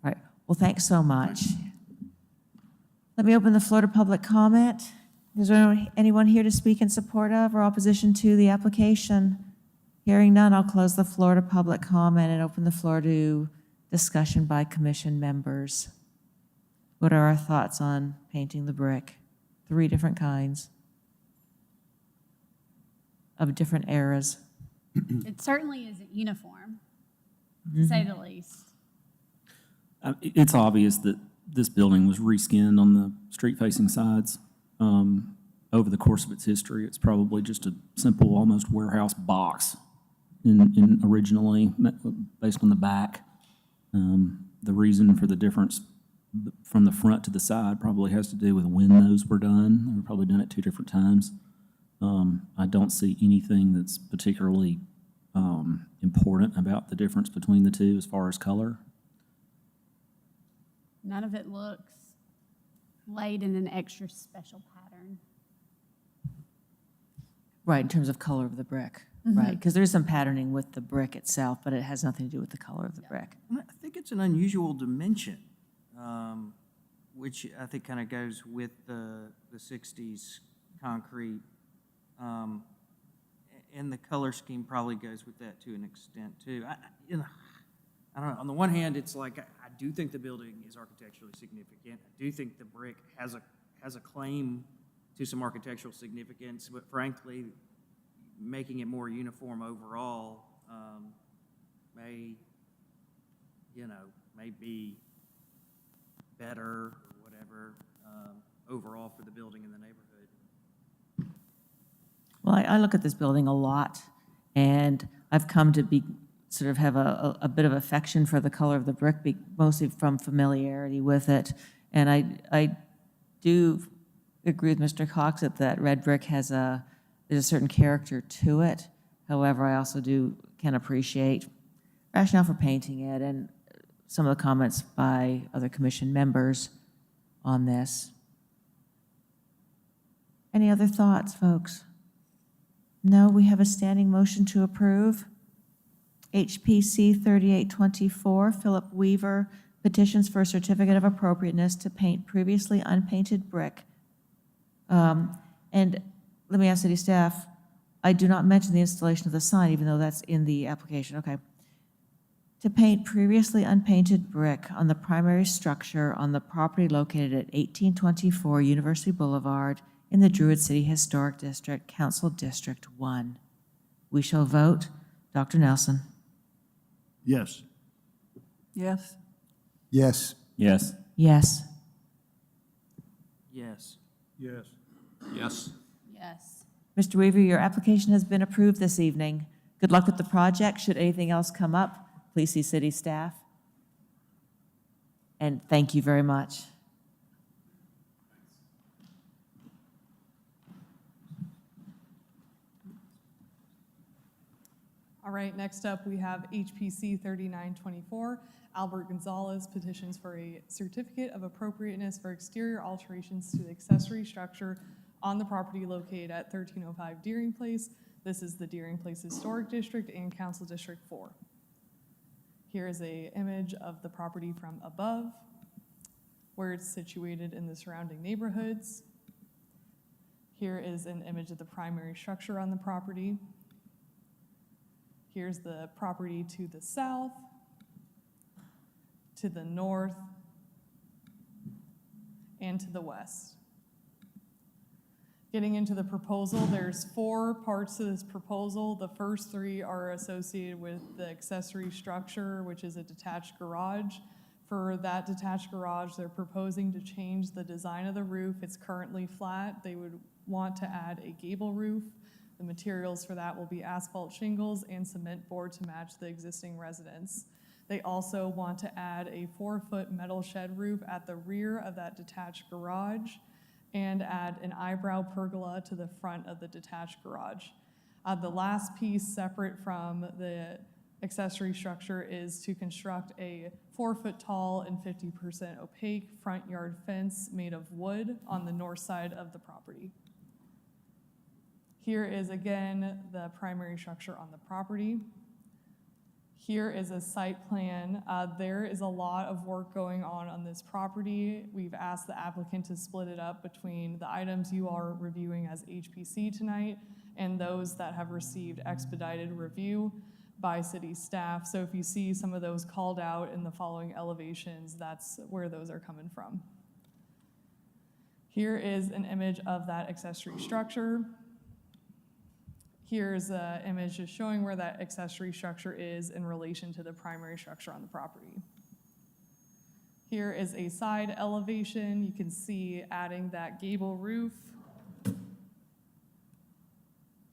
All right. Well, thanks so much. Let me open the floor to public comment. Is there anyone here to speak in support of or opposition to the application? Hearing none, I'll close the floor to public comment and open the floor to discussion by commission members. What are our thoughts on painting the brick? 3 different kinds of different eras. It certainly isn't uniform, to say the least. It's obvious that this building was reskinned on the street-facing sides. Over the course of its history, it's probably just a simple, almost warehouse box in originally, based on the back. The reason for the difference from the front to the side probably has to do with when those were done. They were probably done at 2 different times. I don't see anything that's particularly important about the difference between the two as far as color. None of it looks laid in an extra special pattern. Right, in terms of color of the brick, right? Because there's some patterning with the brick itself, but it has nothing to do with the color of the brick. I think it's an unusual dimension, which I think kind of goes with the 60s concrete. And the color scheme probably goes with that to an extent too. I don't know. On the one hand, it's like I do think the building is architecturally significant. I do think the brick has a claim to some architectural significance, but frankly, making it more uniform overall may be better or whatever overall for the building in the neighborhood. Well, I look at this building a lot, and I've come to sort of have a bit of affection for the color of the brick, mostly from familiarity with it. And I do agree with Mr. Cox that red brick there's a certain character to it. However, I also can appreciate rationale for painting it and some of the comments by other commission members on this. Any other thoughts, folks? No, we have a standing motion to approve. HPC 3824, Philip Weaver, petitions for a certificate of appropriateness to paint previously unpainted brick. And let me ask city staff, I do not mention the installation of the sign, even though that's in the application, okay. To paint previously unpainted brick on the primary structure on the property located at 1824 University Boulevard in the Druid City Historic District, Council District 1. We shall vote. Dr. Nelson. Yes. Yes. Yes. Yes. Yes. Yes. Yes. Yes. Yes. Mr. Weaver, your application has been approved this evening. Good luck with the project. Should anything else come up, please see city staff. And thank you very much. All right, next up, we have HPC 3924. Albert Gonzalez petitions for a certificate of appropriateness for exterior alterations to the accessory structure on the property located at 1305 Deering Place. This is the Deering Place Historic District and Council District 4. Here is an image of the property from above, where it's situated in the surrounding neighborhoods. Here is an image of the primary structure on the property. Here's the property to the south, to the north, and to the west. Getting into the proposal, there's 4 parts to this proposal. The first 3 are associated with the accessory structure, which is a detached garage. For that detached garage, they're proposing to change the design of the roof. It's currently flat. They would want to add a gable roof. The materials for that will be asphalt shingles and cement board to match the existing residence. They also want to add a 4-foot metal shed roof at the rear of that detached garage and add an eyebrow pergola to the front of the detached garage. The last piece, separate from the accessory structure, is to construct a 4-foot tall and 50% opaque front yard fence made of wood on the north side of the property. Here is again the primary structure on the property. Here is a site plan. There is a lot of work going on this property. We've asked the applicant to split it up between the items you are reviewing as HPC tonight and those that have received expedited review by city staff. So if you see some of those called out in the following elevations, that's where those are coming from. Here is an image of that accessory structure. Here's an image just showing where that accessory structure is in relation to the primary structure on the property. Here is a side elevation. You can see adding that gable roof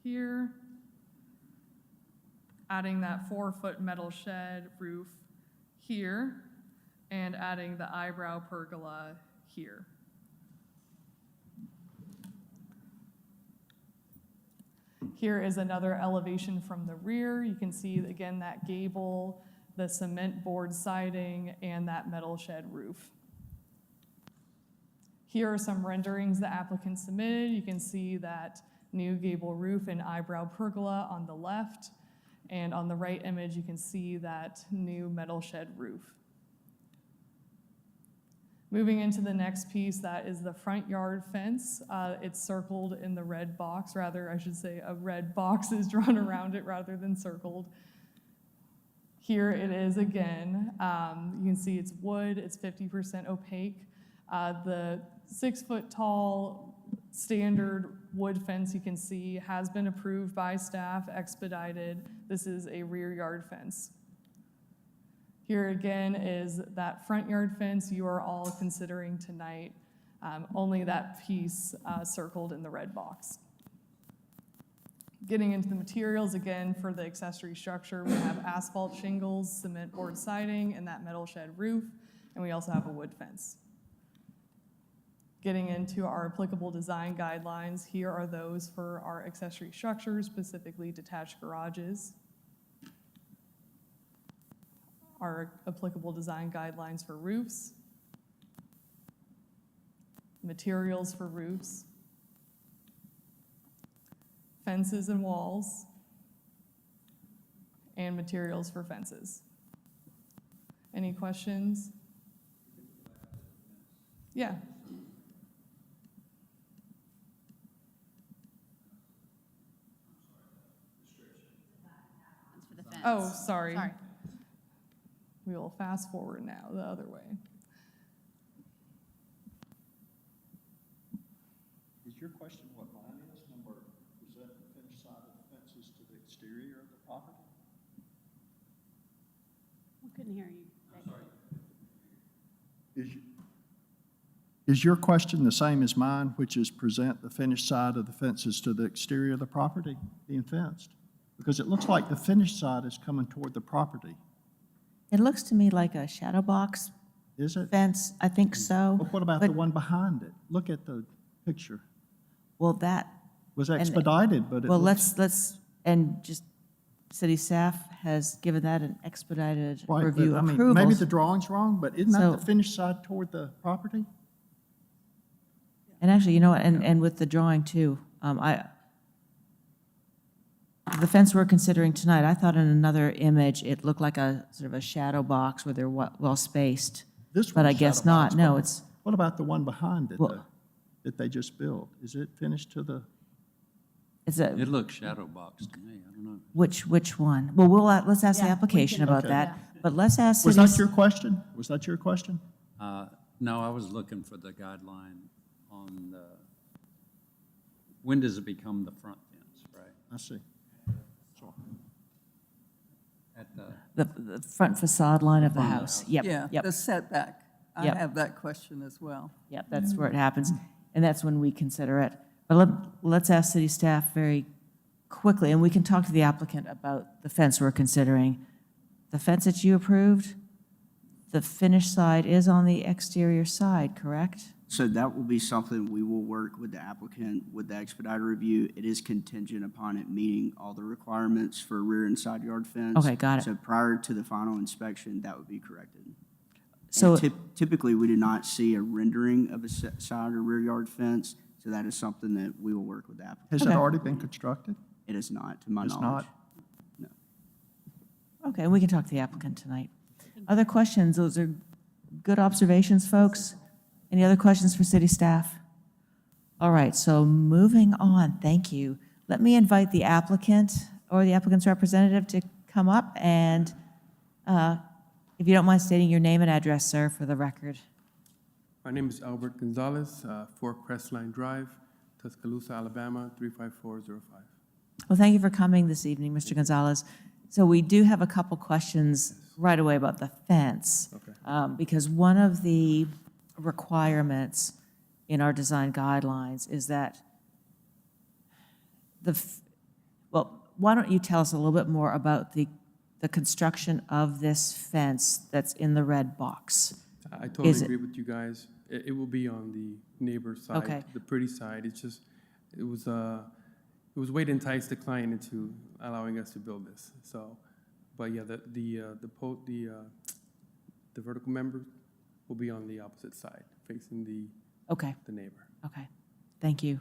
here, adding that 4-foot metal shed roof here, and adding the eyebrow pergola here. Here is another elevation from the rear. You can see, again, that gable, the cement board siding, and that metal shed roof. Here are some renderings the applicant submitted. You can see that new gable roof and eyebrow pergola on the left, and on the right image, you can see that new metal shed roof. Moving into the next piece, that is the front yard fence. It's circled in the red box, rather, I should say a red box is drawn around it rather than circled. Here it is again. You can see it's wood, it's 50% opaque. The 6-foot tall standard wood fence you can see has been approved by staff, expedited. This is a rear yard fence. Here again is that front yard fence you are all considering tonight, only that piece circled in the red box. Getting into the materials again for the accessory structure, we have asphalt shingles, cement board siding, and that metal shed roof, and we also have a wood fence. Getting into our applicable design guidelines, here are those for our accessory structures, specifically detached garages. Our applicable design guidelines for roofs, materials for roofs, fences and walls, and materials for fences. Any questions? Yeah. Oh, sorry. We will fast forward now, the other way. Is your question what mine is? Number, is that the finished side of the fences to the exterior of the property? We couldn't hear you. I'm sorry. Is your question the same as mine, which is present the finished side of the fences to the exterior of the property being fenced? Because it looks like the finished side is coming toward the property. It looks to me like a shadow box Is it? fence. I think so. But what about the one behind it? Look at the picture. Well, that. Was expedited, but it Well, looks- let's, and just city staff has given that an expedited Right, review but, I mean, approval. maybe the drawing's wrong, but isn't that So- the finished side toward the property? And actually, you know what, and with the drawing too, the fence we're considering tonight, I thought in another image, it looked like a sort of a shadow box where they're well spaced. This But I one's guess shadow box, not, no, but it's, What about the one behind it, Well- though, that they just built? Is it finished to the, it's a, It looks shadow box to me, I don't know. which one? Well, let's ask the Yeah, we application can- about Okay. that, but let's ask was cities. that your question? Was that your question? No, I was looking for the guideline on the, when does it become the front fence, right? I see. Sorry. At the, The front facade line of the Front of the house. house. Yep, Yeah, yep, the setback. I Yep. have that question as well. yep, that's where it happens, and that's when we consider it. But let's ask city staff very quickly, and we can talk to the applicant about the fence we're considering. The fence that you approved, the finished side is on the exterior side, correct? So that will be something we will work with the applicant with the expedited review. It is contingent upon it meeting all the requirements for rear and side yard fence. Okay, got it. So prior to the final inspection, that would be corrected. So- And typically, we do not see a rendering of a side or rear yard fence, so that is something that we will work with the applicant. Has it already been constructed? It is not, to my It's knowledge. not? Okay, we can talk to the applicant tonight. Other questions? Those are good observations, folks. Any other questions for city staff? All right, so moving on, thank you. let me invite the applicant or the applicant's representative to come up, and if you don't mind stating your name and address, sir, for the record. My name is Albert Gonzalez, 4 Crestline Drive, Tuscaloosa, Alabama, 35405. Well, thank you for coming this evening, Mr. Gonzalez. So we do have a couple questions right away about the fence. Okay. Because one of the requirements in our design guidelines is that well, why don't you tell us a little bit more about the construction of this fence that's in the red box? I totally agree with you guys. It will be on the neighbor side, Okay. the pretty side. It's just, it was a way to entice the client into allowing us to build this. So, but yeah, the vertical member will be on the opposite side, facing the neighbor. Okay, thank you.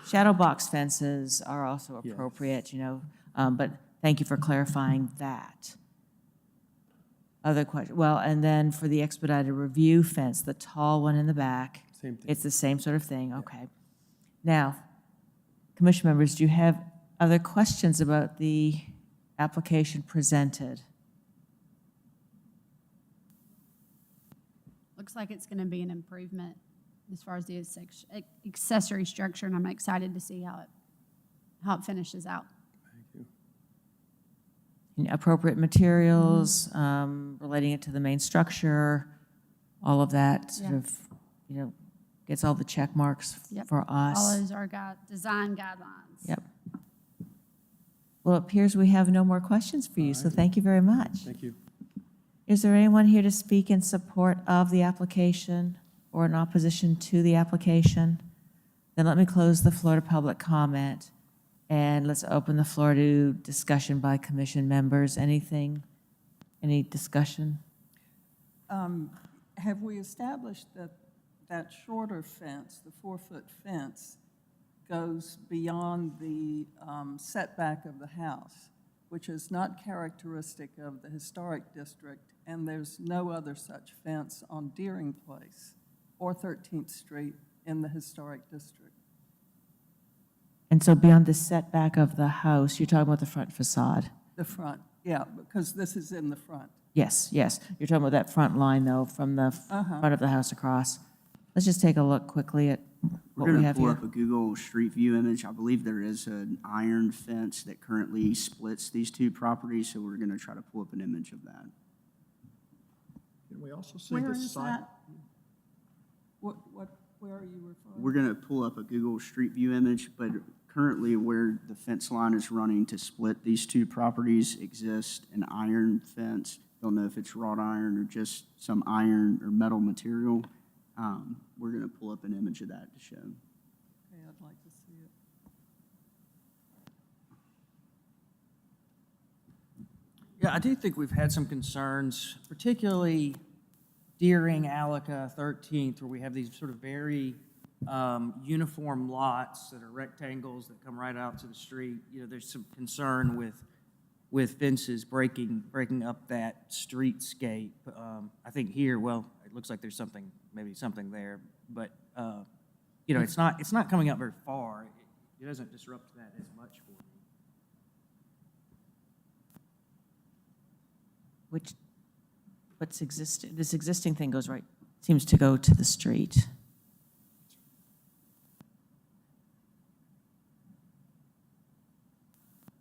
Shadow box fences are also appropriate, you know, but thank you for clarifying that. Other question, well, and then for the expedited review fence, the tall one in the back. Same thing. It's the same sort of thing, okay. Now, commission members, do you have other questions about the application presented? Looks like it's going to be an improvement as far as the accessory structure, and I'm excited to see how it finishes out. Appropriate materials, relating it to the main structure, all of that sort of, you know, gets all the check marks for us. Follows our design guidelines. Yep. Well, it appears we have no more questions for you, so thank you very much. Thank you. Is there anyone here to speak in support of the application or in opposition to the application? Then let me close the floor to public comment. And let's open the floor to discussion by commission members. Anything, any discussion? Have we established that that shorter fence, the 4-foot fence, goes beyond the setback of the house, which is not characteristic of the historic district, and there's no other such fence on Deering Place or 13th Street in the historic district? And so beyond the setback of the house, you're talking about the front facade? The front, yeah, because this is in the front. Yes, yes. You're talking about that front line, though, from the front of the house across. Let's just take a look quickly at what We're we going to have pull here. up a Google Street View image. I believe there is an iron fence that currently splits these two properties, so we're going to try to pull up an image of that. Can we also see Where the is site? that? Where are you referring? We're going to pull up a Google Street View image, but currently where the fence line is running to split these two properties exists an iron fence. Don't know if it's wrought iron or just some iron or metal material. We're going to pull up an image of that to show. Okay, I'd like to see it. Yeah, I do think we've had some concerns, particularly Deering, Alaka, 13th, where we have these sort of very uniform lots that are rectangles that come right out to the street. You know, there's some concern with fences breaking up that streetscape. I think here, well, it looks like there's maybe something there, but you know, it's not coming up very far. It doesn't disrupt that as much for me. What's existing? This existing thing goes right, seems to go to the street.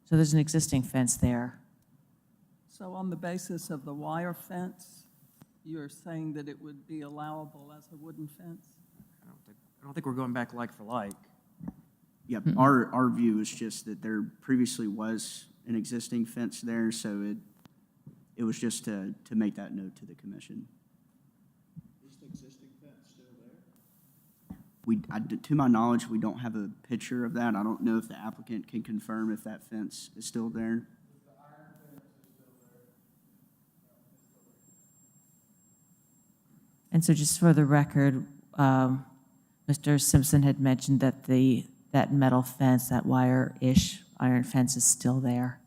So there's an existing fence there. So on the basis of the wire fence, you're saying that it would be allowable as a wooden fence? I don't think we're going back like for like. Yep, our view is just that there previously was an existing fence there, so it was just to make that note to the commission. Is the existing fence still there? To my knowledge, we don't have a picture of that. I don't know if the applicant can confirm if that fence is still there. And so just for the record, Mr. Simpson had mentioned that that metal fence, that wire-ish iron fence is still there.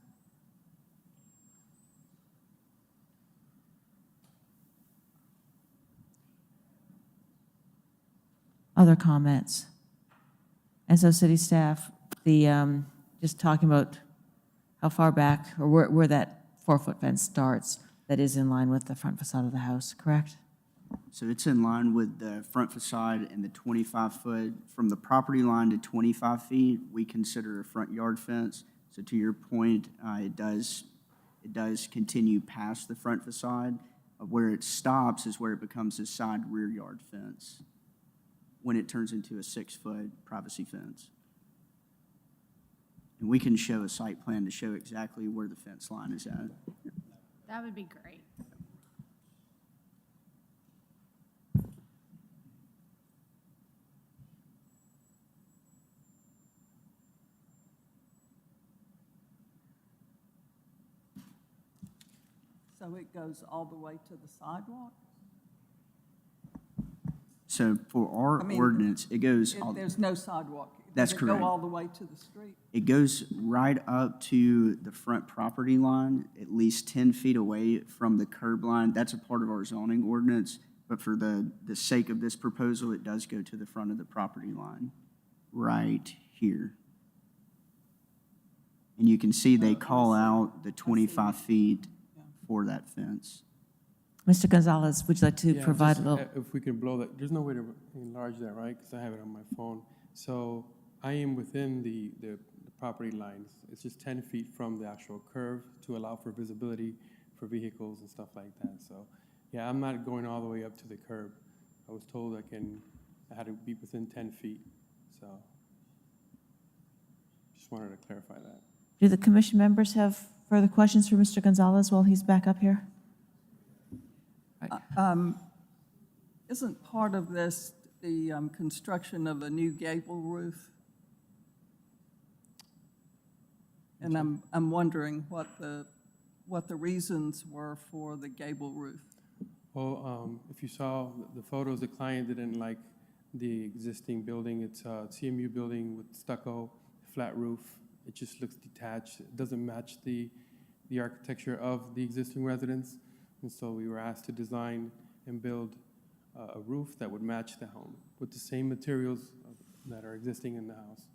Other comments? And so city staff, just talking about how far back, or where that 4-foot fence starts, that is in line with the front facade of the house, correct? So it's in line with the front facade and the 25-foot, from the property line to 25 feet, we consider a front yard fence. So to your point, it does continue past the front facade. Where it stops is where it becomes a side rear yard fence, when it turns into a 6-foot privacy fence. And we can show a site plan to show exactly where the fence line is at. That would be great. So it goes all the way to the sidewalk? So for our I mean, ordinance, it goes, There's no sidewalk. That's Does it correct. go all the way to the street? it goes right up to the front property line, at least 10 feet away from the curb line. That's a part of our zoning ordinance, but for the sake of this proposal, it does go to the front of the property line, right here. And you can see they call out the 25 feet for that fence. Mr. Gonzalez, would you like to Yeah, provide a just, little? if we can blow that, there's no way to enlarge that, right? Because I have it on my phone. So I am within the property lines. It's just 10 feet from the actual curve to allow for visibility for vehicles and stuff like that. So, yeah, I'm not going all the way up to the curb. I was told I had to be within 10 feet. So just wanted to clarify that. Do the commission members have further questions for Mr. Gonzalez while he's back up here? Isn't part of this the construction of a new gable roof? And I'm wondering what the reasons were for the gable roof. Well, if you saw the photos, the client didn't like the existing building. It's a CMU building with stucco, flat roof. It just looks detached. It doesn't match the architecture of the existing residence. And so we were asked to design and build a roof that would match the home with the same materials that are existing in the house.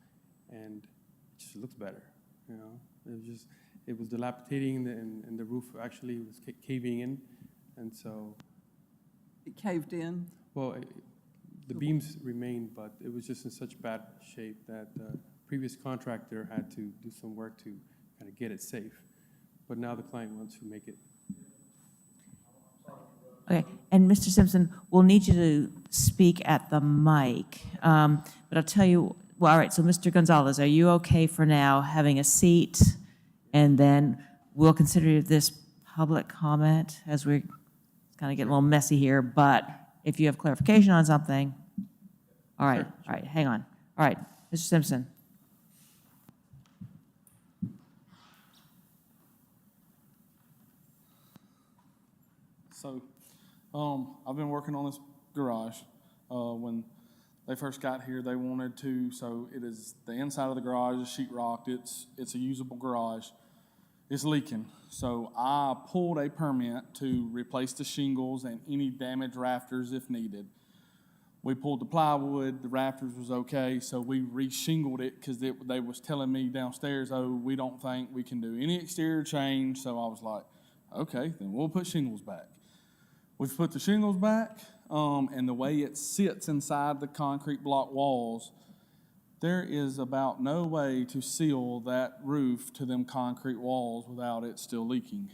And it just looks better, you know? It was dilapidating and the roof actually was caving in. And so. It caved in? Well, the beams remained, but it was just in such bad shape that the previous contractor had to do some work to kind of get it safe. But now the client wants to make it. Okay, and Mr. Simpson, we'll need you to speak at the mic. But I'll tell you, well, all right, so Mr. Gonzalez, are you okay for now having a seat? And then we'll consider this public comment as we're kind of getting a little messy here, but if you have clarification on something, all right, hang on. All right, Mr. Simpson. So, I've been working on this garage. When they first got here, they wanted to, so it is, the inside of the garage is sheetrocked. It's a usable garage. It's leaking. So I pulled a permit to replace the shingles and any damaged rafters if needed. We pulled the plywood, the rafters was okay, so we re-shingled it because they was telling me downstairs, oh, we don't think we can do any exterior change. So I was like, okay, then we'll put shingles back. We've put the shingles back, and the way it sits inside the concrete block walls, there is about no way to seal that roof to them concrete walls without it still leaking.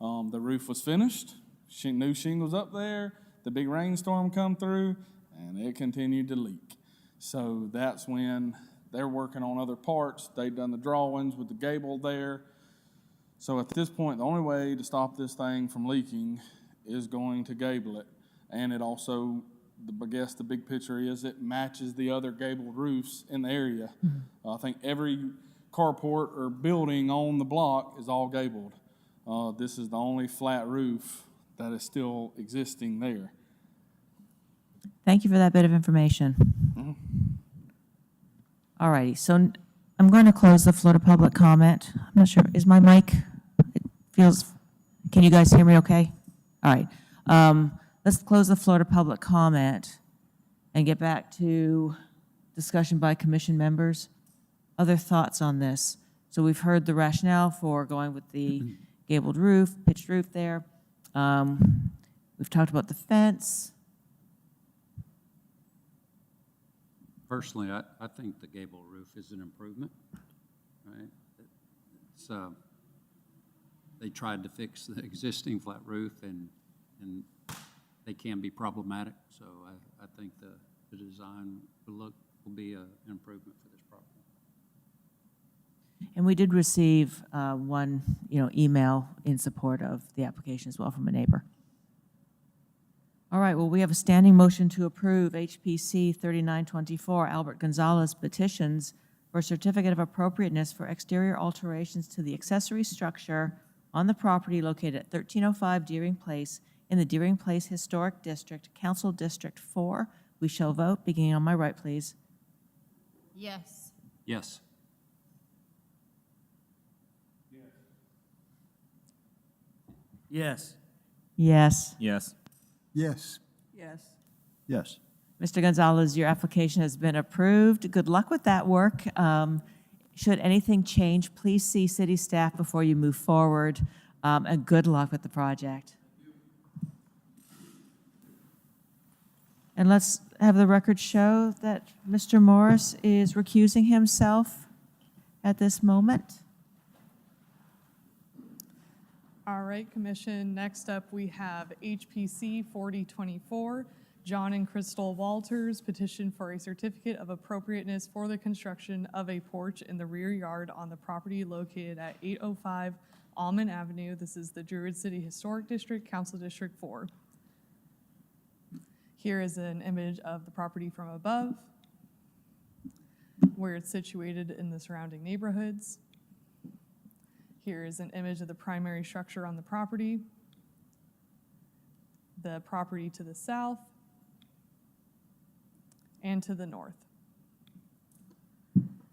The roof was finished, new shingles up there, the big rainstorm come through, and it continued to leak. So that's when they're working on other parts. They've done the drawings with the gable there. So at this point, the only way to stop this thing from leaking is going to gable it. And it also, I guess the big picture is it matches the other gabled roofs in the area. Mm-hmm. I think every carport or building on the block is all gabled. This is the only flat roof that is still existing there. Thank you for that bit of information. Mm-hmm. All righty, so I'm going to close the floor to public comment. I'm not sure, is my mic, can you guys hear me okay? All right, let's close the floor to public comment and get back to discussion by commission members. other thoughts on this? So we've heard the rationale for going with the gabled roof, pitched roof there. We've talked about the fence. Personally, I think the gable roof is an improvement, right? It's, they tried to fix the existing flat roof, and they can be problematic. So I think the design will be an improvement for this property. And we did receive one, email in support of the application as well from a neighbor. All right, well, we have a standing motion to approve HPC 3924 Albert Gonzalez petitions for a certificate of appropriateness for exterior alterations to the accessory structure on the property located at 1305 Deering Place in the Deering Place Historic District, Council District 4. We shall vote, beginning on my right, please. Yes. Yes. Yes. Yes. Yes. Yes. Yes. Yes. Mr. Gonzalez, your application has been approved. Good luck with that work. Should anything change, please see city staff before you move forward, and good luck with the project. And let's have the record show that Mr. Morris is recusing himself at this moment. All right, Commission, next up we have HPC 4024, John and Crystal Walters petition for a certificate of appropriateness for the construction of a porch in the rear yard on the property located at 805 Almond Avenue. This is the Druid City Historic District, Council District 4. Here is an image of the property from above, where it's situated in the surrounding neighborhoods. Here is an image of the primary structure on the property to the south, and to the north.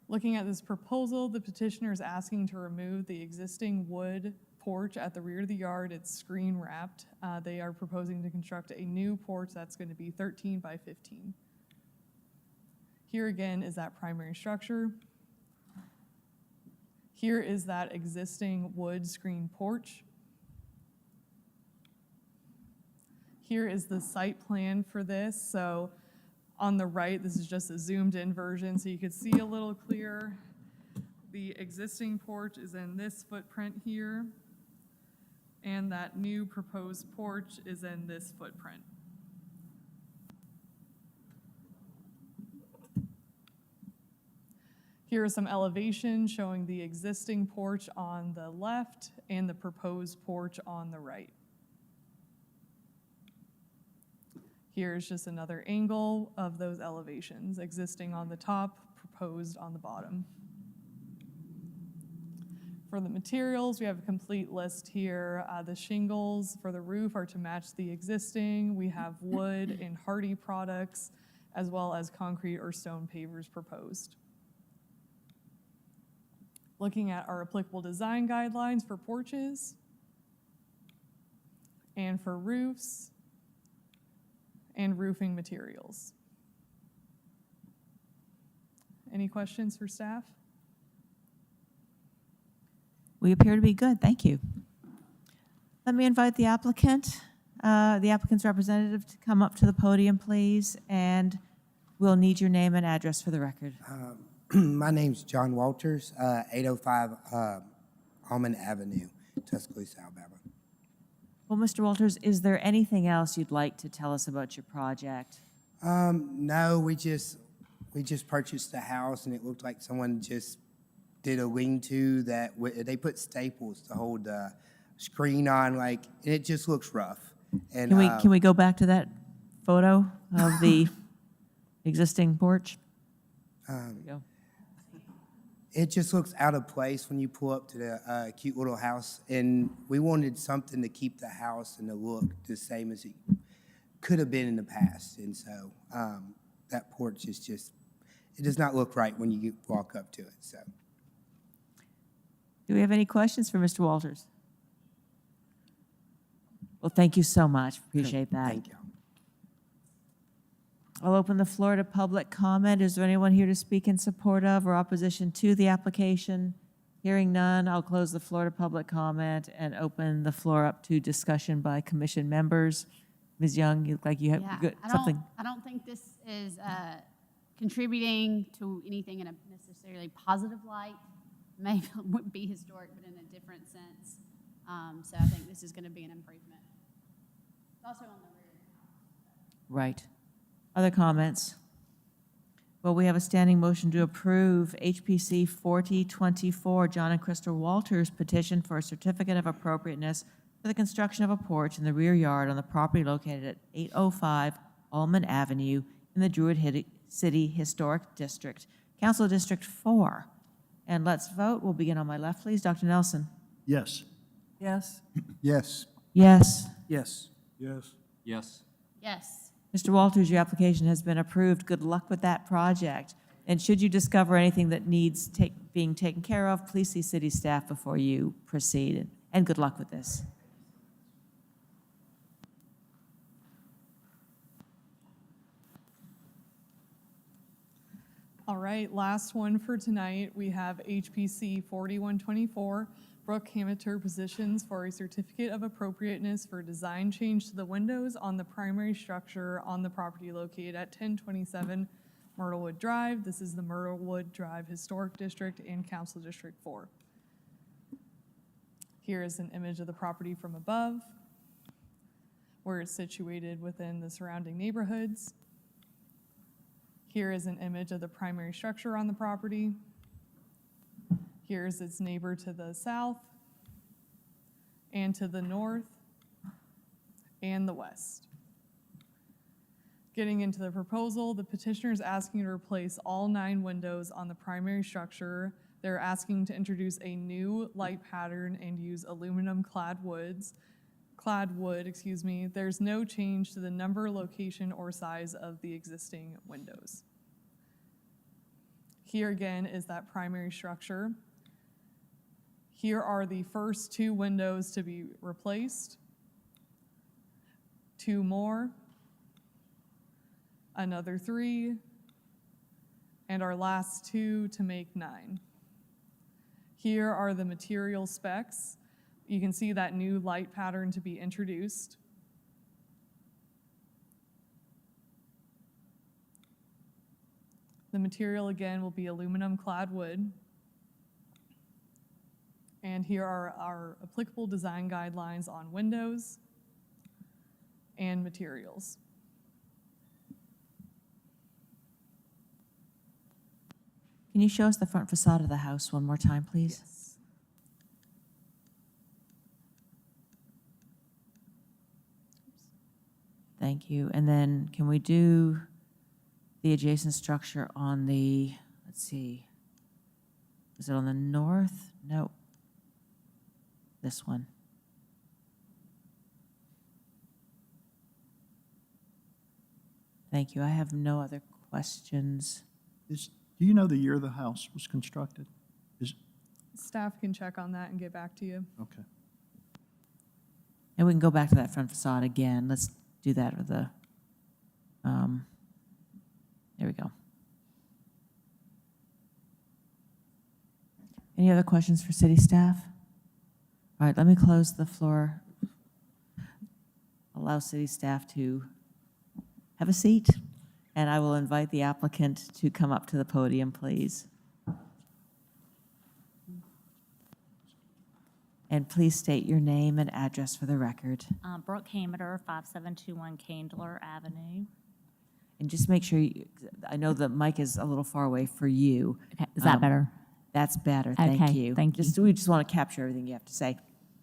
Looking at this proposal, the petitioner is asking to remove the existing wood porch at the rear of the yard. It's screen wrapped. They are proposing to construct a new porch that's going to be 13 by 15. Here again is that primary structure. Here is that existing wood screen porch. Here is the site plan for this. So on the right, this is just a zoomed in version so you could see a little clearer. The existing porch is in this footprint here, and that new proposed porch is in this footprint. Here are some elevations showing the existing porch on the left and the proposed porch on the right. Here's just another angle of those elevations, existing on the top, proposed on the bottom. For the materials, we have a complete list here. The shingles for the roof are to match the existing. We have wood and hardy products, as well as concrete or stone pavers proposed. Looking at our applicable design guidelines for porches and for roofs and roofing materials. Any questions for staff? We appear to be good, thank you. Let me invite the applicant's representative to come up to the podium, please, and we'll need your name and address for the record. My name's John Walters, 805 Almond Avenue, Tuscaloosa, Alabama. Well, Mr. Walters, is there anything else you'd like to tell us about your project? No, we just purchased a house, and it looked like someone just did a lean-to that they put staples to hold the screen on, and it just looks rough. And Can we go back to that photo of the existing porch? There we go. It just looks out of place when you pull up to the cute little house, and we wanted something to keep the house and the look the same as it could have been in the past. And so that porch is just, it does not look right when you walk up to it. So, do we have any questions for Mr. Walters? Well, thank you so much. Appreciate that. Thank you. I'll open the floor to public comment. Is there anyone here to speak in support of or opposition to the application? Hearing none, I'll close the floor to public comment and open the floor up to discussion by commission members. Ms. Young, you look like you have something. I don't think this is contributing to anything in a necessarily positive light. Maybe it would be historic, but in a different sense. So I think this is going to be an improvement. It's also on the rear. Right. Other comments? Well, we have a standing motion to approve HPC 4024, John and Crystal Walters' petition for a certificate of appropriateness for the construction of a porch in the rear yard on the property located at 805 Allman Avenue in the Druid City Historic District, Council District 4. And let's vote. We'll begin on my left, please. Dr. Nelson? Yes. Yes. Yes. Yes. Yes. Yes. Yes. Yes. Mr. Walters, your application has been approved. Good luck with that project. And should you discover anything that needs being taken care of, please see city staff before you proceed. And good luck with this. All right, last one for tonight. We have HPC 4124, Brooke Hamater petitions for a certificate of appropriateness for design change to the windows on the primary structure on the property located at 1027 Myrtlewood Drive. This is the Myrtlewood Drive Historic District and Council District 4. Here is an image of the property from above, where it's situated within the surrounding neighborhoods. Here is an image of the primary structure on the property. Here's its neighbor to the south and to the north and the west. Getting into the proposal, the petitioner is asking to replace all 9 windows on the primary structure. They're asking to introduce a new light pattern and use aluminum clad wood. There's no change to the number, location, or size of the existing windows. Here again is that primary structure. Here are the first 2 windows to be replaced. 2 more, another 3, and our last 2 to make 9. Here are the material specs. You can see that new light pattern to be introduced. The material again will be aluminum clad wood. And here are our applicable design guidelines on windows and materials. Can you show us the front facade of the house one more time, please? Yes. Thank you. And then can we do the adjacent structure on the, let's see, is it on the north? No. This one. Thank you. I have no other questions. Do you know the year the house was constructed? Staff can check on that and get back to you. Okay. And we can go back to that front facade again. Let's do that with the, there we go. Any other questions for city staff? All right, let me close the floor. Allow city staff to have a seat, and I will invite the applicant to come up to the podium, please. And please state your name and address for the record. Brooke Hamater, 5721 Candler Avenue. And just make sure, I know the mic is a little far away for you. Okay, is that better? That's better, thank Okay, you. thank you. We just want to capture everything you have to say.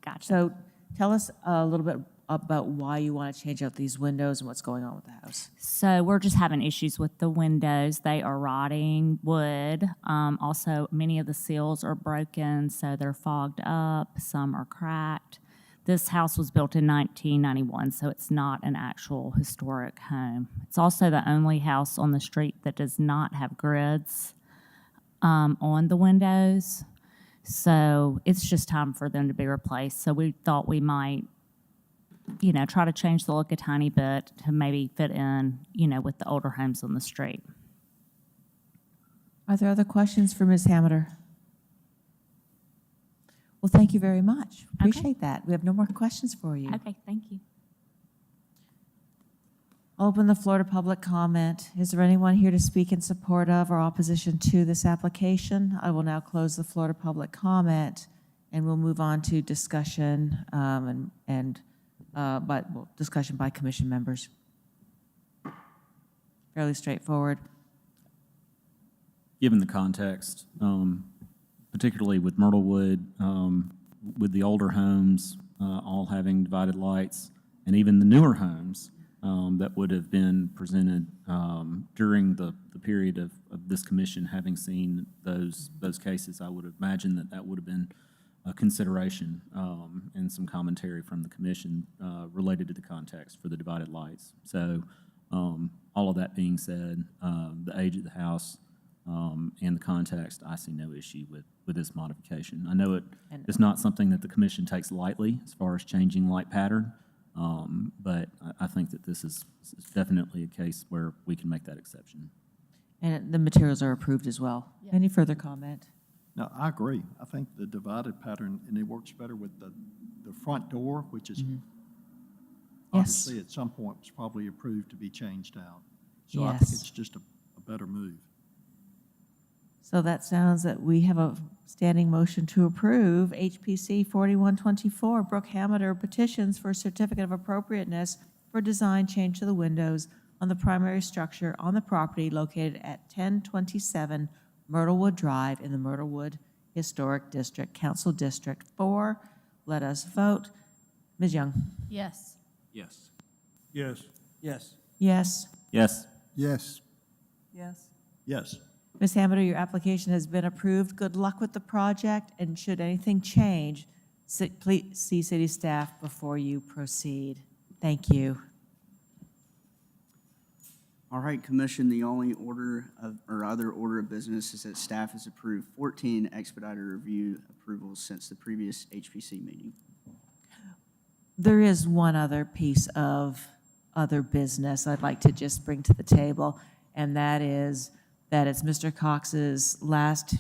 Gotcha. So tell us a little bit about why you want to change out these windows and what's going on with the house. So we're just having issues with the windows. They are rotting wood. Also, many of the seals are broken, so they're fogged up. Some are cracked. This house was built in 1991, so it's not an actual historic home. It's also the only house on the street that does not have grids on the windows. So it's just time for them to be replaced. So we thought we might you know, try to change the look a tiny bit to maybe fit in, you know, with the older homes on the street. Are there other questions for Ms. Hamiter? Well, thank you very much. Appreciate that. We have no more questions for you. Okay, thank you. Open the floor to public comment. Is there anyone here to speak in support of or opposition to this application? I will now close the floor to public comment, and we'll move on to discussion discussion by commission members. Fairly straightforward. Given the context, particularly with Myrtlewood, with the older homes all having divided lights, and even the newer homes that would have been presented during the period of this commission having seen those cases, I would imagine that would have been a consideration and some commentary from the commission related to the context for the divided lights. So all of that being said, the age of the house and the context, I see no issue with this modification. I know it's not something that the commission takes lightly as far as changing light pattern, but I think that this is definitely a case where we can make that exception. And the materials are approved as well. Any further comment? No, I agree. I think the divided pattern, and it works better with the front door, which is obviously at some point was probably approved to be changed out. So I think it's just a better move. So that sounds that we have a standing motion to approve HPC 4124, Brooke Hamiter petitions for a certificate of appropriateness for design change to the windows on the primary structure on the property located at 1027 Myrtlewood Drive in the Myrtlewood Historic District, Council District 4. Let us vote. Ms. Young? Yes. Yes. Yes. Yes. Yes. Yes. Yes. Yes. Yes. Ms. Hamiter, your application has been approved. Good luck with the project, and should anything change, please see city staff before you proceed. Thank you. All right, Commission, the only other order of business is that staff has approved 14 expedited review approvals since the previous HPC meeting. There is one other piece of other business I'd like to just bring to the table, and that is that it's Mr. Cox's last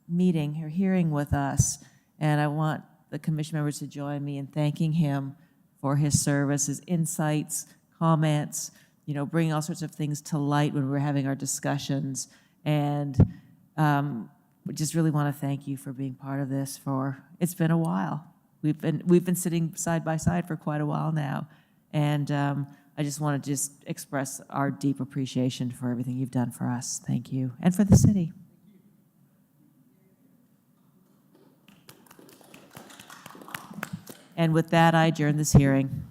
meeting or hearing with us, and I want the commission members to join me in thanking him for his service, his insights, comments, you know, bringing all sorts of things to light when we're having our discussions. And we just really want to thank you for being part of this it's been a while. We've been sitting side by side for quite a while now. And I just want to express our deep appreciation for everything you've done for us. Thank you. And for the city. And with that, I adjourn this hearing.